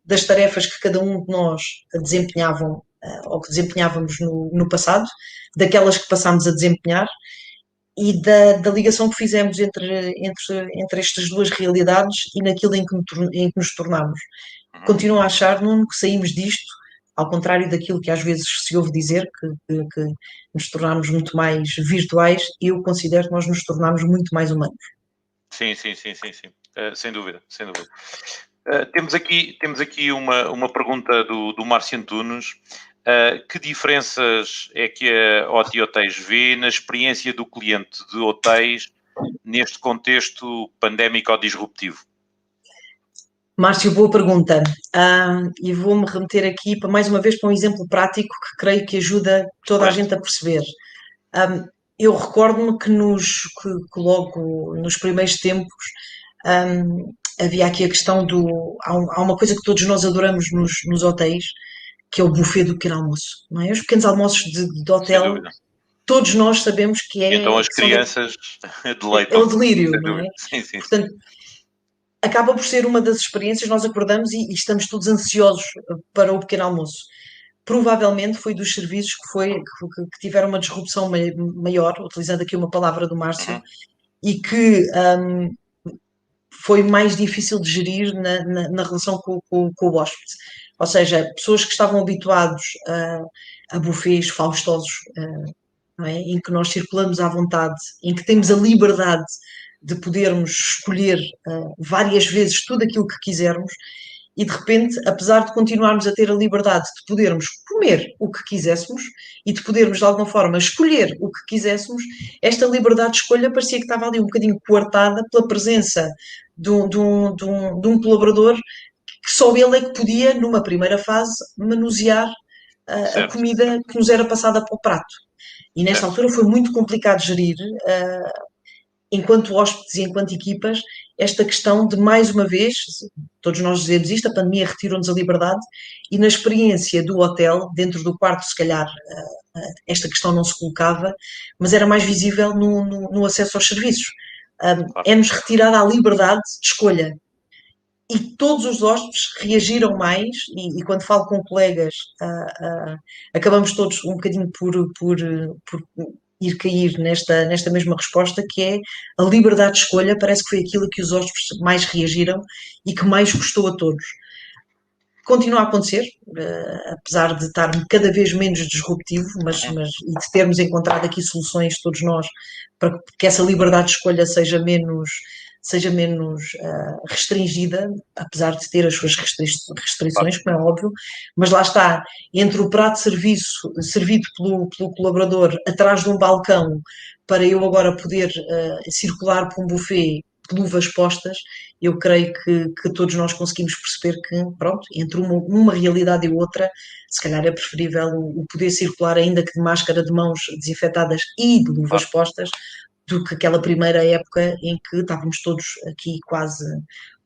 das tarefas que cada um de nós desempenhavam ou que desempenhávamos no passado, daquelas que passámos a desempenhar e da ligação que fizemos entre estas duas realidades e naquilo em que nos tornámos. Continuo a achar, Nuno, que saímos disto ao contrário daquilo que às vezes se ouve dizer, que nos tornámos muito mais virtuais, eu considero que nós nos tornámos muito mais humanos. Sim, sim, sim, sim, sim. Sem dúvida, sem dúvida. Temos aqui uma pergunta do Márcio Antunes. Que diferenças é que a OTI Hotéis vê na experiência do cliente de hotéis neste contexto pandémico ou disruptivo? Márcio, boa pergunta. E vou-me remeter aqui, mais uma vez, para um exemplo prático que creio que ajuda toda a gente a perceber. Eu recordo-me que logo nos primeiros tempos havia aqui a questão do... Há uma coisa que todos nós adoramos nos hotéis, que é o buffet do pequeno almoço, não é? Os pequenos almoços de Sem hotel, dúvida. todos nós sabemos que Então as que são crianças é o deleitam-se, delírio, sem não é? dúvida. Sim, sim, sim. Portanto, acaba por ser uma das experiências, nós acordamos e estamos todos ansiosos para o pequeno almoço. Provavelmente foi dos serviços que tiveram uma disrupção maior, utilizando aqui uma palavra do Márcio, Uhum. e que foi mais difícil de gerir na relação com o hóspede. Ou seja, pessoas que estavam habituados a buffets faustosos, não é? Em que nós circulamos à vontade, em que temos a liberdade de podermos escolher várias vezes tudo aquilo que quisermos, e de repente, apesar de continuarmos a ter a liberdade de podermos comer o que quiséssemos e de podermos de alguma forma escolher o que quiséssemos, esta liberdade de escolha parecia que estava ali um bocadinho coartada pela presença de um colaborador que só ele é que podia, numa primeira fase, manusear a Certo, comida que nos era passada para o prato. E nessa certo. altura foi muito complicado gerir, enquanto hóspedes e enquanto equipas, esta questão de, mais uma vez, todos nós dizemos isto, a pandemia retirou-nos a liberdade, e na experiência do hotel, dentro do quarto, se calhar, esta questão não se colocava, mas era mais visível no acesso aos serviços. Claro. É-nos retirada a liberdade de escolha. E todos os hóspedes reagiram mais, e quando falo com colegas, acabamos todos um bocadinho por ir cair nesta mesma resposta, que é a liberdade de escolha. Parece que foi aquilo que os hóspedes mais reagiram e que mais custou a todos. Continua a acontecer, apesar de estar cada vez menos disruptivo, e de termos encontrado aqui soluções, todos nós, para que essa liberdade de escolha seja menos restringida, apesar de ter as suas restrições, como é óbvio, mas lá está, entre o prato de serviço servido pelo colaborador atrás de um balcão, para eu agora poder circular por um buffet de luvas postas, eu creio que todos nós conseguimos perceber que, pronto, entre uma realidade e outra, se calhar é preferível o poder circular, ainda que de máscara de mãos desinfetadas e de luvas postas, do que aquela primeira época em que estávamos todos aqui quase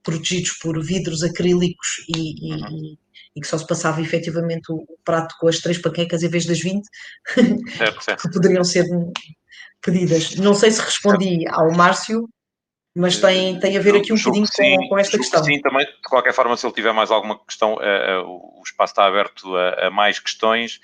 protegidos por vidros acrílicos e que só se passava efetivamente o prato com as 3 panquecas em vez das 20 Certo, certo. que poderiam ser pedidas. Não sei se respondi ao Márcio, mas tem a ver aqui um Julgo bocadinho que sim, com esta julgo que questão. sim também. De qualquer forma, se ele tiver mais alguma questão, o espaço está aberto a mais questões.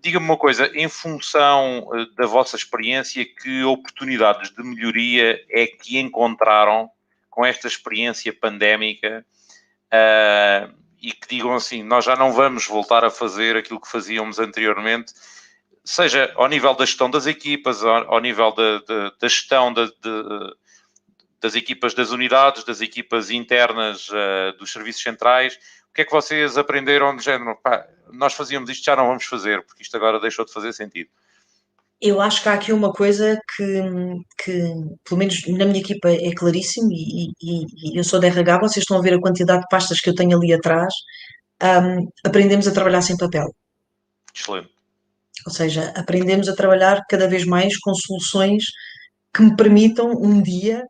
Diga-me uma coisa, em função da vossa experiência, que oportunidades de melhoria é que encontraram com esta experiência pandémica e que digam assim, nós já não vamos voltar a fazer aquilo que fazíamos anteriormente, seja ao nível da gestão das equipas, ao nível da gestão das equipas das unidades, das equipas internas dos serviços centrais. O que é que vocês aprenderam de género? Pá, nós fazíamos isto, já não vamos fazer, porque isto agora deixou de fazer sentido. Eu acho que há aqui uma coisa que pelo menos na minha equipa, é claríssimo, e eu sou da RH, vocês estão a ver a quantidade de pastas que eu tenho ali atrás. Aprendemos a trabalhar sem papel. Excelente. Ou seja, aprendemos a trabalhar cada vez mais com soluções que me permitam um dia,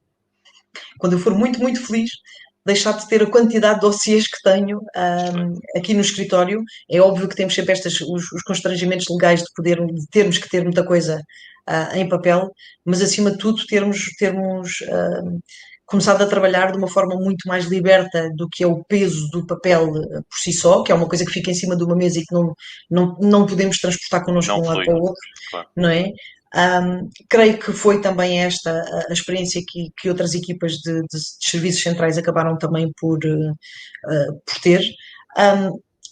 quando eu for muito, muito feliz, deixar de ter a quantidade de dossiês que tenho aqui no escritório. É óbvio que temos sempre os constrangimentos legais de termos que ter muita coisa em papel, mas acima de tudo termos começado a trabalhar de uma forma muito mais liberta do que é o peso do papel por si só, que é uma coisa que fica em cima de uma mesa e que não podemos transportar connosco de Não um lado flui. para o outro, Claro. não é? Creio que foi também esta a experiência que outras equipas de serviços centrais acabaram também por ter.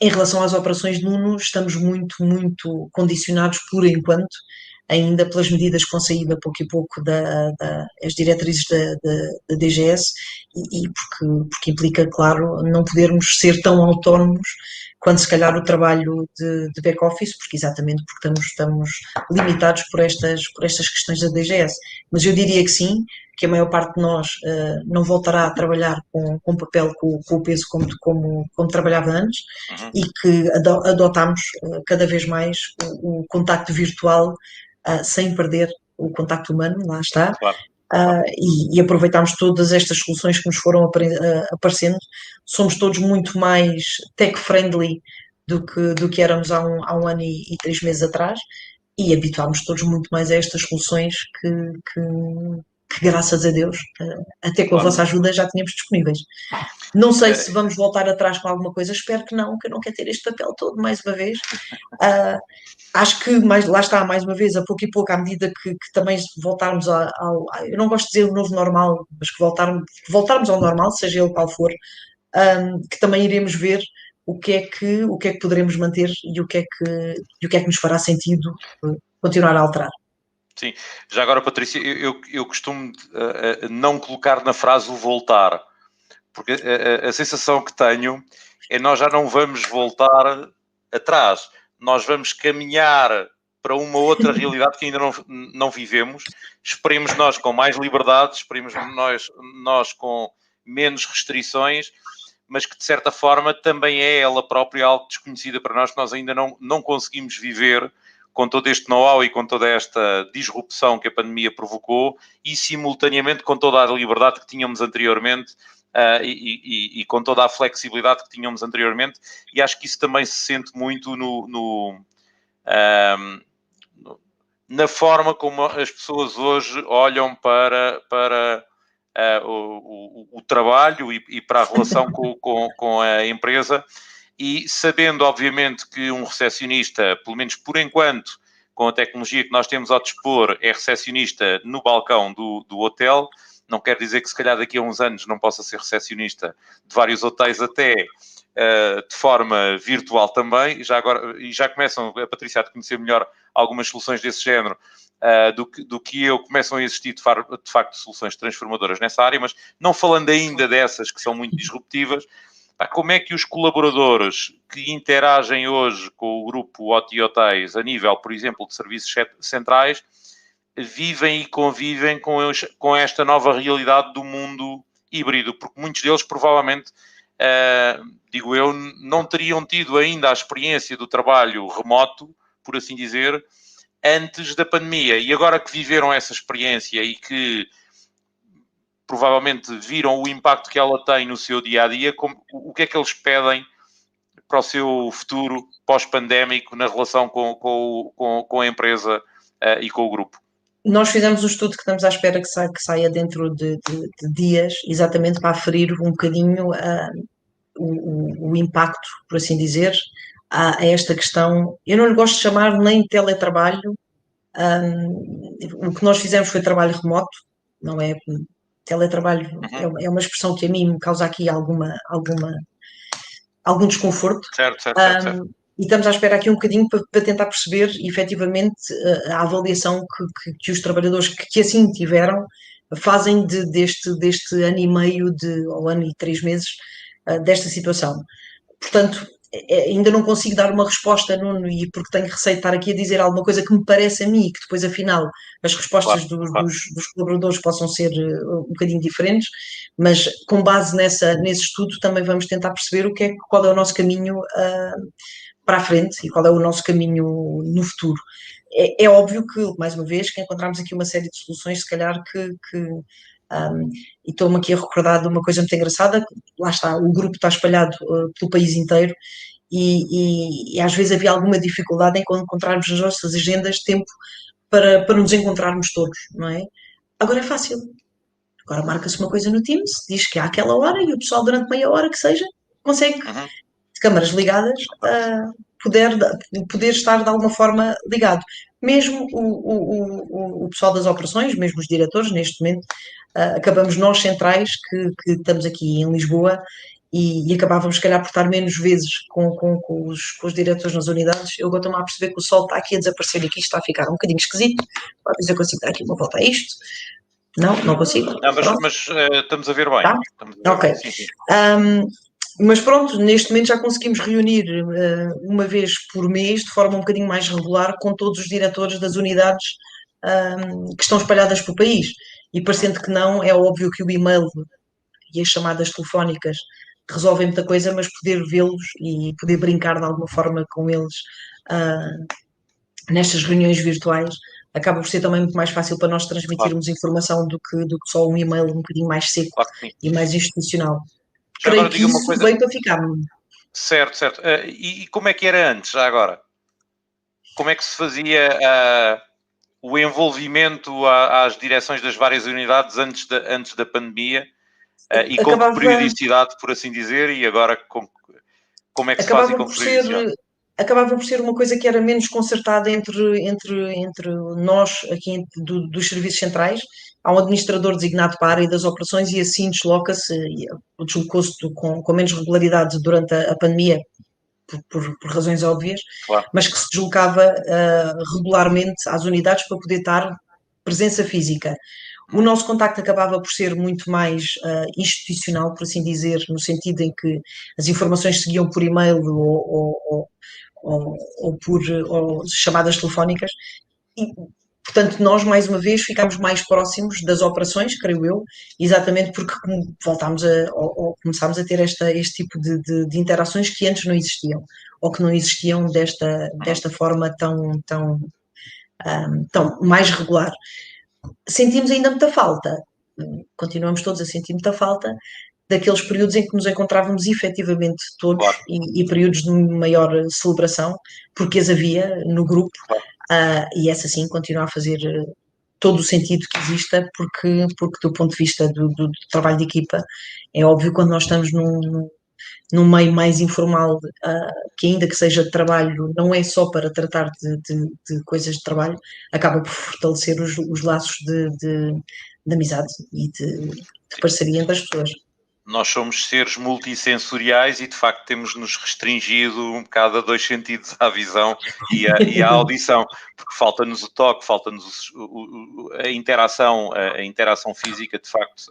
Em relação às operações de Nuno, estamos muito condicionados, por enquanto, ainda pelas medidas que vão sair a pouco e pouco as diretrizes da DGS e porque implica, claro, não podermos ser tão autónomos quando se calhar o trabalho de back-office, porque exatamente porque estamos limitados por estas questões da DGS. Mas eu diria que sim, que a maior parte de nós não voltará a trabalhar com papel, com o peso como trabalhava antes, e que adotamos cada vez mais o contacto virtual sem perder o contacto humano, lá está. Claro. E aproveitamos todas estas soluções que nos foram aparecendo. Somos todos muito mais tech-friendly do que éramos há um ano e 3 meses atrás, e habituámos todos muito mais a estas soluções que graças a Deus, até com a vossa ajuda já tínhamos disponíveis. Não sei se vamos voltar atrás com alguma coisa, espero que eu não quero ter este papel todo mais uma vez. Acho que lá está, mais uma vez, a pouco e pouco, à medida que também voltarmos eu não gosto de dizer o novo normal, mas que voltarmos ao normal, seja ele qual for, que também iremos ver o que é que poderemos manter e o que é que nos fará sentido continuar a alterar. Sim, já agora, Patrícia, eu costumo não colocar na frase o voltar, porque a sensação que tenho é nós já não vamos voltar atrás, nós vamos caminhar para uma outra realidade que ainda não vivemos. Esperemos nós com mais liberdade, esperemos nós com menos restrições, mas que de certa forma também é ela própria algo desconhecida para nós, que nós ainda não conseguimos viver com todo este know-how e com toda esta disrupção que a pandemia provocou e simultaneamente com toda a liberdade que tínhamos anteriormente. E com toda a flexibilidade que tínhamos anteriormente, e acho que isso também se sente muito na forma como as pessoas hoje olham para o trabalho e para a relação com a empresa, e sabendo, obviamente, que um recepcionista, pelo menos por enquanto, com a tecnologia que nós temos ao dispor, é recepcionista no balcão do hotel. Não quer dizer que se calhar daqui a uns anos não possa ser recepcionista de vários hotéis até de forma virtual também. Já começam, a Patrícia, a conhecer melhor algumas soluções desse género do que eu. Começam a existir de facto soluções transformadoras nessa área, mas não falando ainda dessas que são muito disruptivas, como é que os colaboradores que interagem hoje com o grupo OTI Hotéis a nível, por exemplo, de serviços centrais, vivem e convivem com esta nova realidade do mundo híbrido, porque muitos deles provavelmente, digo eu, não teriam tido ainda a experiência do trabalho remoto, por assim dizer, antes da pandemia. E agora que viveram essa experiência e que provavelmente viram o impacto que ela tem no seu dia-a-dia, o que é que eles pedem para o seu futuro pós-pandémico na relação com a empresa e com o grupo? Nós fizemos um estudo que estamos à espera que saia dentro de dias, exatamente para aferir um bocadinho o impacto, por assim dizer, a esta questão. Eu não lhe gosto de chamar nem teletrabalho. O que nós fizemos foi trabalho remoto, não é teletrabalho. É uma expressão que a mim me causa aqui algum desconforto. Certo. E estamos à espera aqui um bocadinho para tentar perceber, efetivamente, a avaliação que os trabalhadores que assim tiveram fazem deste ano e meio, ou ano e 3 meses, desta situação. Portanto, ainda não consigo dar uma resposta, Nuno, e porque tenho receio de estar aqui a dizer alguma coisa que me parece a mim e que depois, afinal, as respostas dos colaboradores possam ser um bocadinho diferentes, mas com base nesse estudo também vamos tentar perceber qual é o nosso caminho para a frente e qual é o nosso caminho no futuro. É óbvio que, mais uma vez, que encontramos aqui uma série de soluções, se calhar e estou-me aqui a recordar de uma coisa muito engraçada. Lá está, o grupo está espalhado pelo país inteiro e às vezes havia alguma dificuldade em encontrarmos nas nossas agendas tempo para nos encontrarmos todos, não é? Agora é fácil. Agora marca-se uma coisa no Teams, diz que há aquela hora e o pessoal durante meia hora que seja consegue, de câmaras ligadas, poder estar de alguma forma ligado. Mesmo o pessoal das operações, mesmo os diretores, neste momento, acabamos nós centrais, que estamos aqui em Lisboa, e acabávamos, se calhar, por estar menos vezes com os diretores nas unidades. Eu agora estou-me a perceber que o sol está aqui a desaparecer e aqui está a ficar um bocadinho esquisito. Talvez eu consiga dar aqui uma volta a isto. Não consigo. Não, mas estamos a ver bem. Tá? Estamos a ver Ok. bem. Sim, sim. Mas pronto, neste momento já conseguimos reunir uma vez por mês, de forma um bocadinho mais regular, com todos os diretores das unidades que estão espalhadas pelo país. E parecendo que não, é óbvio que o e-mail e as chamadas telefónicas resolvem muita coisa, mas poder vê-los e poder brincar de alguma forma com eles nestas reuniões virtuais acaba por ser também muito mais fácil para nós Claro, transmitirmos informação do que só um e-mail um bocadinho mais seco claro que sim. e mais institucional. Já agora Creio que diga uma isso coisa. veio para ficar. Certo, certo. E como é que era antes, já agora? Como é que se fazia o envolvimento às direções das várias unidades antes da pandemia? E com que Acabava, periodicidade, por assim dizer, e agora como é que se faz e acabava com por que ser periodicidade? acabava por ser uma coisa que era menos concertada entre nós aqui dos serviços centrais. Há um administrador designado para a área das operações e assim desloca-se, deslocou-se com menos regularidade durante a pandemia, por razões óbvias, Claro. mas que se deslocava regularmente às unidades para poder estar presença física. O nosso contacto acabava por ser muito mais institucional, por assim dizer, no sentido em que as informações seguiam por e-mail ou por chamadas telefónicas. E, portanto, nós, mais uma vez, ficámos mais próximos das operações, creio eu, exatamente porque voltámos ou começámos a ter este tipo de interações que antes não existiam, ou que não existiam desta forma tão mais regular. Sentimos ainda muita falta, continuamos todos a sentir muita falta daqueles períodos em que nos encontrávamos efetivamente todos Claro, e períodos de maior celebração, porque as havia no grupo, claro. e essa sim continua a fazer todo o sentido que exista, porque do ponto de vista do trabalho de equipa, é óbvio quando nós estamos num meio mais informal, que ainda que seja de trabalho, não é só para tratar de coisas de trabalho, acaba por fortalecer os laços de amizade e de parceria entre as pessoas. Nós somos seres multissensoriais e de facto temos nos restringido um bocado a dois sentidos, à visão e à audição, porque falta-nos o toque, falta-nos a interação física, de facto,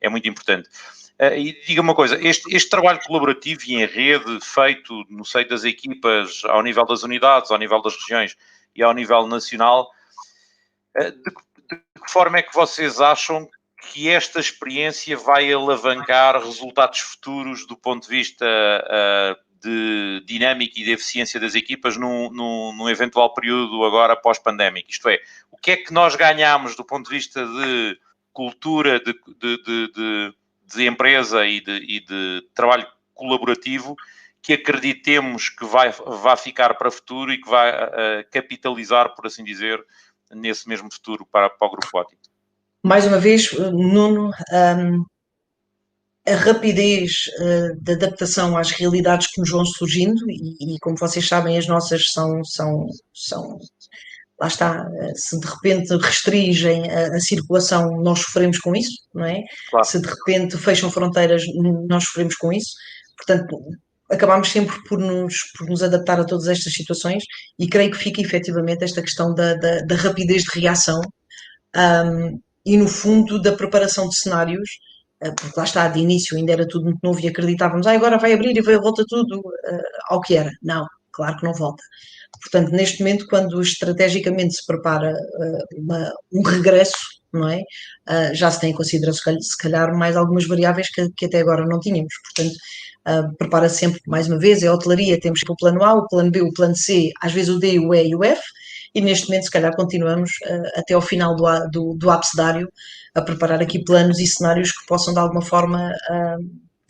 é muito importante. E diga uma coisa, este trabalho colaborativo e em rede feito no seio das equipas, ao nível das unidades, ao nível das regiões e ao nível nacional, de que forma é que vocês acham que esta experiência vai alavancar resultados futuros do ponto de vista de dinâmica e de eficiência das equipas num eventual período agora pós-pandémico? Isto é, o que é que nós ganhamos do ponto de vista de cultura, de empresa e de trabalho colaborativo que acreditemos que vai ficar para o futuro e que vai capitalizar, por assim dizer, nesse mesmo futuro para o Grupo Ótimo? Mais uma vez, Nuno, a rapidez de adaptação às realidades que nos vão surgindo, e como vocês sabem, as nossas são lá está, se de repente restringem a circulação, nós sofremos com isso, não é? Claro. Se de repente fecham fronteiras, nós sofremos com isso. Portanto, acabamos sempre por nos adaptar a todas estas situações e creio que fica efetivamente esta questão da rapidez de reação e, no fundo, da preparação de cenários, porque lá está, de início ainda era tudo muito novo e acreditávamos, agora vai abrir e vai volta tudo ao que era. Não, claro que não volta. Portanto, neste momento, quando estrategicamente se prepara um regresso, não é? Já se tem em consideração, se calhar, mais algumas variáveis que até agora não tínhamos. Portanto, prepara-se sempre, mais uma vez, é a hotelaria, temos o plano A, o plano B, o plano C, às vezes o D, o E e o F, e neste momento, se calhar, continuamos até ao final do abecedário a preparar aqui planos e cenários que possam, de alguma forma,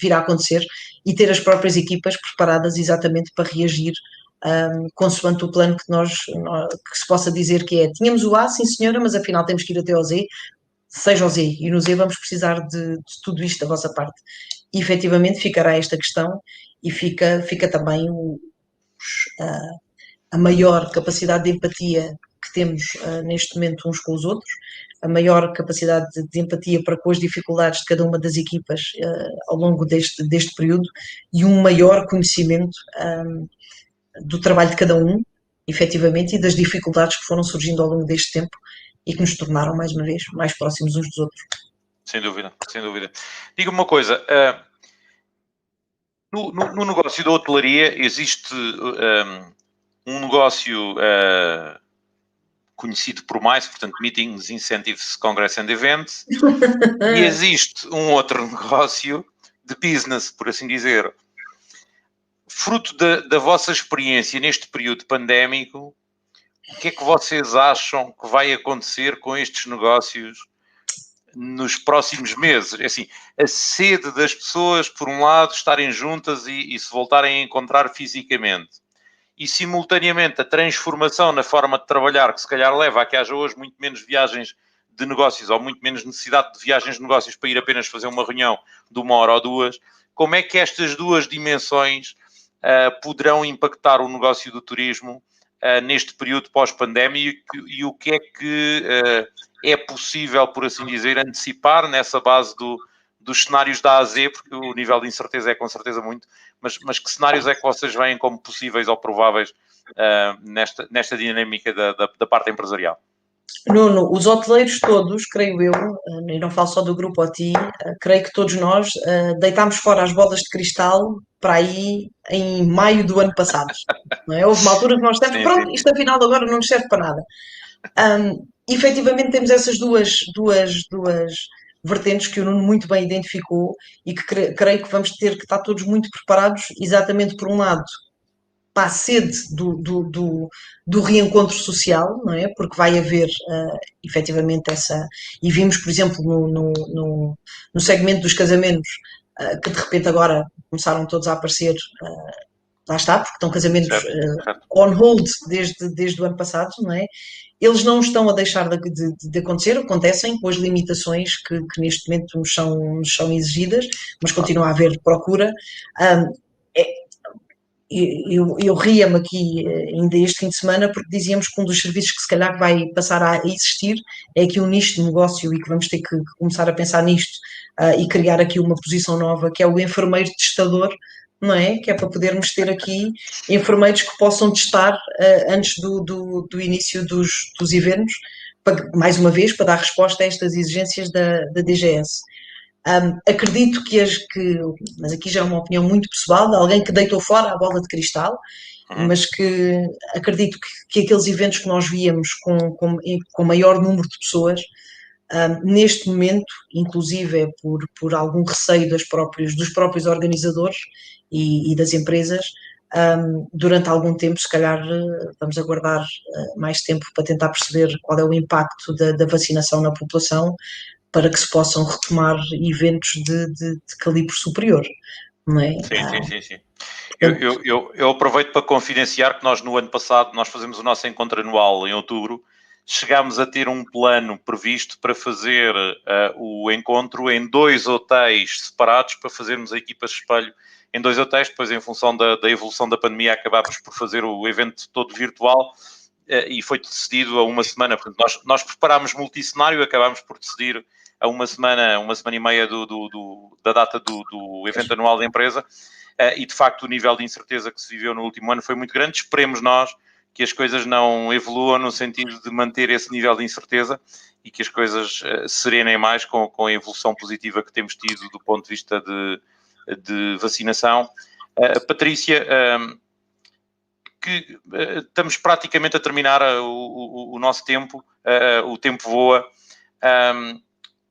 vir a acontecer e ter as próprias equipas preparadas exatamente para reagir consoante o plano que se possa dizer que é. Tínhamos o A, sim senhora, mas afinal temos que ir até ao Z, seja ao Z, e no Z vamos precisar de tudo isto da vossa parte. E efetivamente ficará esta questão e fica também a maior capacidade de empatia que temos neste momento uns com os outros, a maior capacidade de empatia para com as dificuldades de cada uma das equipas ao longo deste período e um maior conhecimento do trabalho de cada um, efetivamente, e das dificuldades que foram surgindo ao longo deste tempo e que nos tornaram, mais uma vez, mais próximos uns dos outros. Sem dúvida, sem dúvida. Diga-me uma coisa, no negócio da hotelaria existe um negócio conhecido por mais, portanto, Meetings, Incentives, Congress and Events, e existe um outro negócio de business, por assim dizer. Fruto da vossa experiência neste período pandémico, o que é que vocês acham que vai acontecer com estes negócios nos próximos meses? Assim, a sede das pessoas, por um lado, estarem juntas e se voltarem a encontrar fisicamente. E, simultaneamente, a transformação na forma de trabalhar, que se calhar leva a que haja hoje muito menos viagens de negócios ou muito menos necessidade de viagens de negócios para ir apenas fazer uma reunião de 1 hora ou 2. Como é que estas duas dimensões poderão impactar o negócio do turismo neste período pós-pandemia e o que é que é possível, por assim dizer, antecipar nessa base dos cenários da AZ, porque o nível de incerteza é com certeza muito, mas que cenários é que vocês veem como possíveis ou prováveis nesta dinâmica da parte empresarial? Nuno, os hoteleiros todos, creio eu, e não falo só do grupo OTI, creio que todos nós deitámos fora as bolas de cristal para aí em maio do ano passado. Não é? Houve uma altura que nós temos, pronto, isto afinal agora não nos serve para nada. Efetivamente temos essas duas vertentes que o Nuno muito bem identificou e que creio que vamos ter que estar todos muito preparados, exatamente por um lado, para a sede do reencontro social, não é? Porque vai haver efetivamente essa. E vimos, por exemplo, no segmento dos casamentos, que de repente agora começaram todos a aparecer. Lá está, porque estão casamentos on hold desde o ano passado, não é? Eles não estão a deixar de acontecer, acontecem com as limitações que neste momento nos são exigidas, mas continua a haver procura. Eu ria-me aqui ainda este fim de semana porque dizíamos que um dos serviços que se calhar vai passar a existir é aqui um nicho de negócio e que vamos ter que começar a pensar nisto e criar aqui uma posição nova, que é o enfermeiro testador, não é? Que é para podermos ter aqui enfermeiros que possam testar antes do início dos eventos, mais uma vez, para dar resposta a estas exigências da DGS. Acredito mas aqui já é uma opinião muito pessoal, de alguém que deitou fora a bola de cristal, mas que acredito que aqueles eventos que nós víamos com maior número de pessoas, neste momento, inclusive é por algum receio dos próprios organizadores e das empresas, durante algum tempo, se calhar vamos aguardar mais tempo para tentar perceber qual é o impacto da vacinação na população, para que se possam retomar eventos de calibre superior, não é? Sim. Eu aproveito para confidenciar que nós no ano passado, nós fazemos o nosso encontro anual em outubro, chegámos a ter um plano previsto para fazer o encontro em 2 hotéis separados, para fazermos a equipa de espelho em 2 hotéis, depois em função da evolução da pandemia acabámos por fazer o evento todo virtual e foi decidido a uma semana, portanto nós preparámos multicenário, acabámos por decidir a uma semana e meia da data do evento anual da empresa e de facto o nível de incerteza que se viveu no último ano foi muito grande. Esperemos nós que as coisas não evoluam no sentido de manter esse nível de incerteza e que as coisas serenem mais com a evolução positiva que temos tido do ponto de vista de vacinação. Patrícia, que estamos praticamente a terminar o nosso tempo, o tempo voa.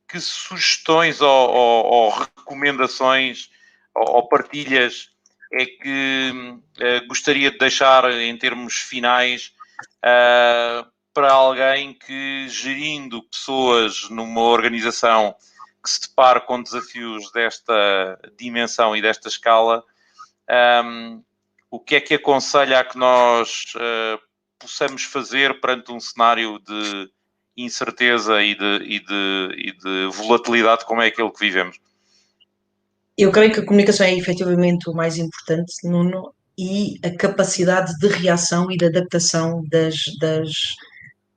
Que sugestões ou recomendações ou partilhas é que gostaria de deixar em termos finais para alguém que, gerindo pessoas numa organização que se depara com desafios desta dimensão e desta escala, o que é que aconselha a que nós possamos fazer perante um cenário de incerteza e de volatilidade como é aquele que vivemos? Eu creio que a comunicação é efetivamente o mais importante, Nuno, e a capacidade de reação e de adaptação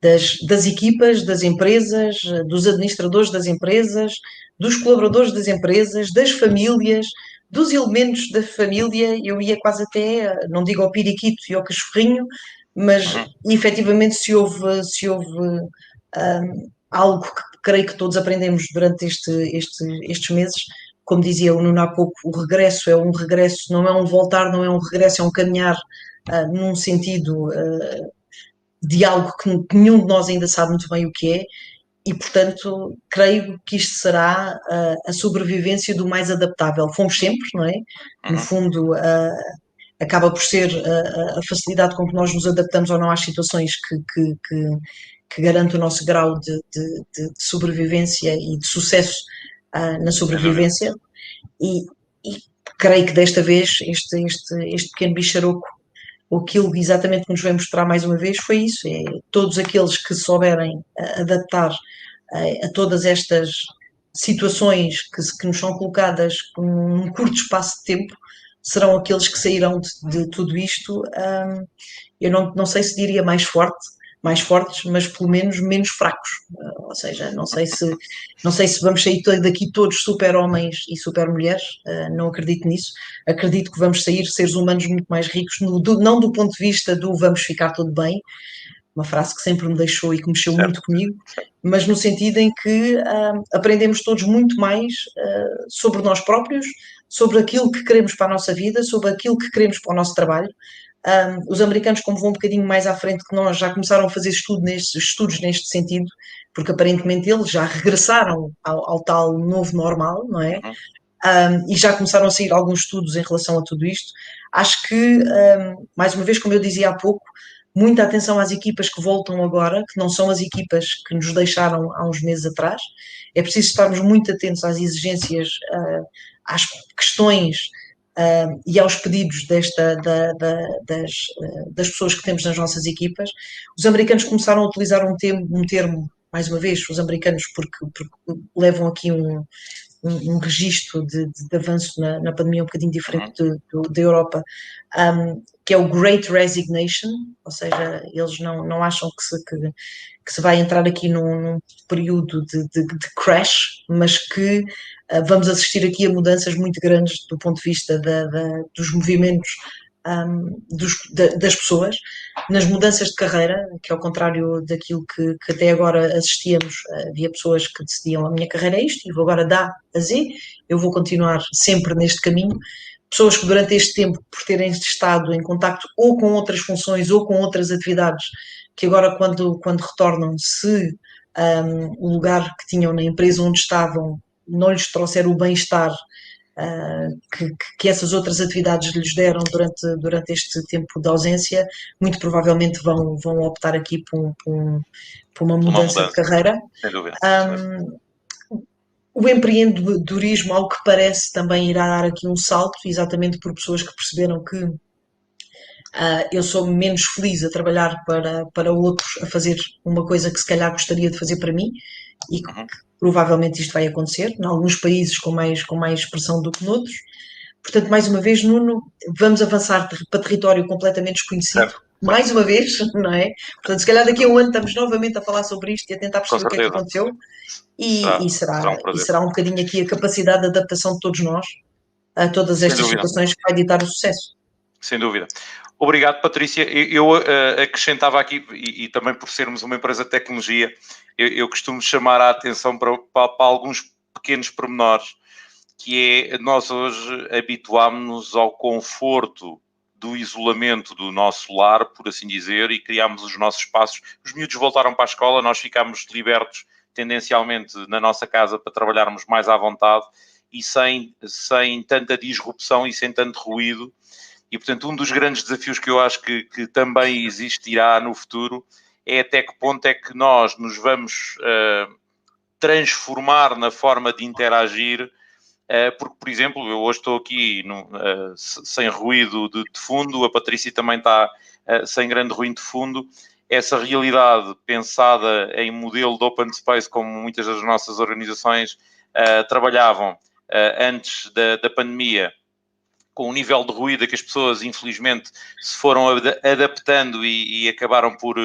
das equipas, das empresas, dos administradores das empresas, dos colaboradores das empresas, das famílias, dos elementos da família. Eu ia quase até, não digo ao periquito e ao cachorrinho, mas efetivamente se houve algo que creio que todos aprendemos durante estes meses, como dizia o Nuno há pouco, o regresso é um regresso, não é um voltar, não é um regresso, é um caminhar num sentido de algo que nenhum de nós ainda sabe muito bem o que é, e portanto creio que isto será a sobrevivência do mais adaptável. Fomos sempre, não é? No fundo, acaba por ser a facilidade com que nós nos adaptamos ou não às situações que garante o nosso grau de sobrevivência e de sucesso na sobrevivência. E creio que desta vez este pequeno bicharoco, aquilo exatamente que nos veio mostrar mais uma vez foi isso, é todos aqueles que souberem adaptar a todas estas situações que nos são colocadas num curto espaço de tempo, serão aqueles que sairão de tudo isto, eu não sei se diria mais fortes, mas pelo menos menos fracos. Ou seja, não sei se vamos sair daqui todos super homens e super mulheres, não acredito nisso. Acredito que vamos sair seres humanos muito mais ricos, não do ponto de vista do vamos ficar tudo bem, uma frase que sempre me deixou e que mexeu muito comigo, mas no sentido em que aprendemos todos muito mais sobre nós próprios, sobre aquilo que queremos para a nossa vida, sobre aquilo que queremos para o nosso trabalho. Os americanos, como vão um bocadinho mais à frente que nós, já começaram a fazer estudos neste sentido, porque aparentemente eles já regressaram ao tal novo normal, não é? E já começaram a sair alguns estudos em relação a tudo isto. Acho que, mais uma vez, como eu dizia há pouco, muita atenção às equipas que voltam agora, que não são as equipas que nos deixaram há uns meses atrás. É preciso estarmos muito atentos às exigências, às questões e aos pedidos das pessoas que temos nas nossas equipas. Os americanos começaram a utilizar um termo, mais uma vez, os americanos, porque levam aqui um registro de avanço na pandemia um bocadinho diferente da Europa, que é o Great Resignation, ou seja, eles não acham que se vai entrar aqui num período de crash, mas que vamos assistir aqui a mudanças muito grandes do ponto de vista dos movimentos das pessoas, nas mudanças de carreira, que ao contrário daquilo que até agora assistíamos, havia pessoas que decidiam a minha carreira é isto e vou agora da a Z, eu vou continuar sempre neste caminho. Pessoas que durante este tempo, por terem estado em contacto ou com outras funções ou com outras atividades, que agora quando retornam, se o lugar que tinham na empresa onde estavam não lhes trouxer o bem-estar que essas outras atividades lhes deram durante este tempo de ausência, muito provavelmente vão optar aqui por uma mudança de carreira. Sem dúvida. O empreendedorismo, ao que parece, também irá dar aqui um salto, exatamente por pessoas que perceberam que eu sou menos feliz a trabalhar para outros, a fazer uma coisa que se calhar gostaria de fazer para mim, e que provavelmente isto vai acontecer, em alguns países com mais expressão do que noutros. Portanto, mais uma vez, Nuno, vamos avançar para território completamente desconhecido, mais uma vez, não é? Portanto, se calhar daqui a um ano estamos novamente a falar sobre isto e a tentar perceber o que é que aconteceu, e será um bocadinho aqui a capacidade de adaptação de todos nós a todas estas situações que vai ditar o sucesso. Sem dúvida. Obrigado, Patrícia. Eu acrescentava aqui, e também por sermos uma empresa de tecnologia, eu costumo chamar a atenção para alguns pequenos pormenores, que é, nós hoje habituámos-nos ao conforto do isolamento do nosso lar, por assim dizer, e criámos os nossos espaços. Os miúdos voltaram para a escola, nós ficámos libertos, tendencialmente, na nossa casa para trabalharmos mais à vontade e sem tanta disrupção e sem tanto ruído. E, portanto, um dos grandes desafios que eu acho que também existirá no futuro é até que ponto é que nós nos vamos transformar na forma de interagir, porque, por exemplo, eu hoje estou aqui sem ruído de fundo, a Patrícia também está sem grande ruído de fundo. Essa realidade pensada em modelo de open space, como muitas das nossas organizações trabalhavam antes da pandemia, com o nível de ruído a que as pessoas, infelizmente, se foram adaptando e acabaram por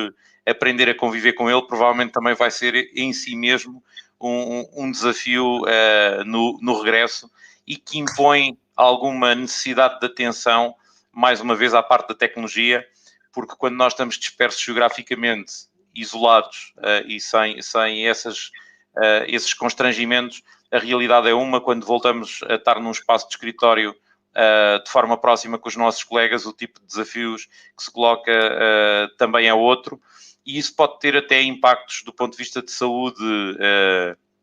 aprender a conviver com ele, provavelmente também vai ser em si mesmo um desafio no regresso, e que impõe alguma necessidade de atenção, mais uma vez, à parte da tecnologia, porque quando nós estamos dispersos geograficamente, isolados e sem esses constrangimentos, a realidade é uma. Quando voltamos a estar num espaço de escritório de forma próxima com os nossos colegas, o tipo de desafios que se coloca também é outro, e isso pode ter até impactos do ponto de vista de saúde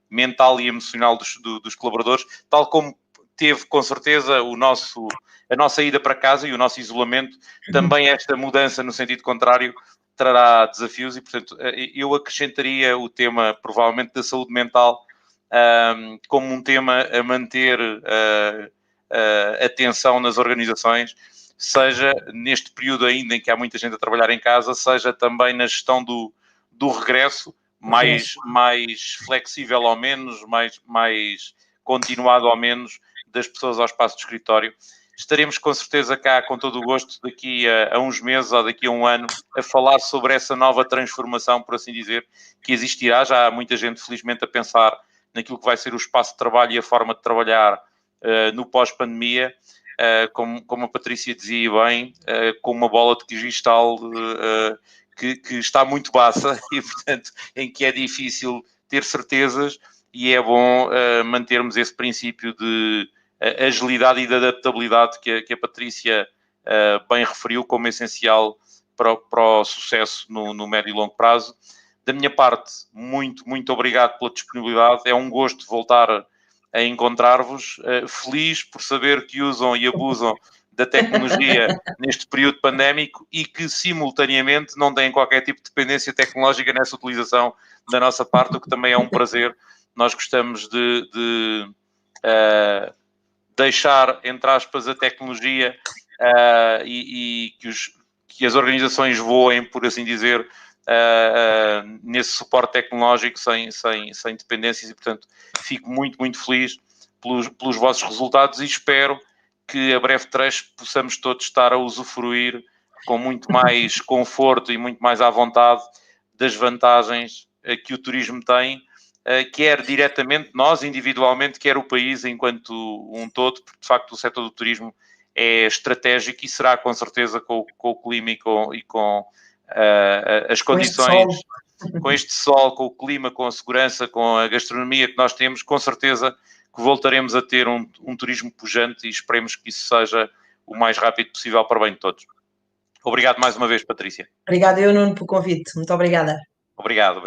mental e emocional dos colaboradores, tal como teve com certeza a nossa ida para casa e o nosso isolamento. Também esta mudança no sentido contrário trará desafios, e portanto eu acrescentaria o tema provavelmente da saúde mental como um tema a manter atenção nas organizações, seja neste período ainda em que há muita gente a trabalhar em casa, seja também na gestão do regresso, mais flexível ou menos, mais continuado ou menos, das pessoas ao espaço de escritório. Estaremos com certeza cá, com todo o gosto, daqui a uns meses ou daqui a um ano, a falar sobre essa nova transformação, por assim dizer, que existirá. Já há muita gente, felizmente, a pensar naquilo que vai ser o espaço de trabalho e a forma de trabalhar no pós-pandemia, como a Patrícia dizia bem, com uma bola de cristal que está muito baixa e, portanto, em que é difícil ter certezas, e é bom mantermos esse princípio de agilidade e de adaptabilidade que a Patrícia bem referiu como essencial para o sucesso no médio e longo prazo. Da minha parte, muito obrigado pela disponibilidade. É um gosto voltar a encontrar-vos. Feliz por saber que usam e abusam da tecnologia neste período pandémico e que, simultaneamente, não têm qualquer tipo de dependência tecnológica nessa utilização da nossa parte, o que também é um prazer. Nós gostamos de deixar, entre aspas, a tecnologia e que as organizações voem, por assim dizer, nesse suporte tecnológico sem dependências, e portanto fico muito feliz pelos vossos resultados, e espero que a breve trecho possamos todos estar a usufruir com muito mais conforto e muito mais à vontade das vantagens que o turismo tem, quer diretamente nós individualmente, quer o país enquanto um todo, porque de facto o setor do turismo é estratégico e será com certeza com o clima e com as condições, com este sol, com o clima, com a segurança, com a gastronomia que nós temos, com certeza que voltaremos a ter um turismo pujante, e esperemos que isso seja o mais rápido possível para o bem de todos. Obrigado mais uma vez, Patrícia. Obrigada eu, Nuno, pelo convite. Muito obrigada. Obrigado.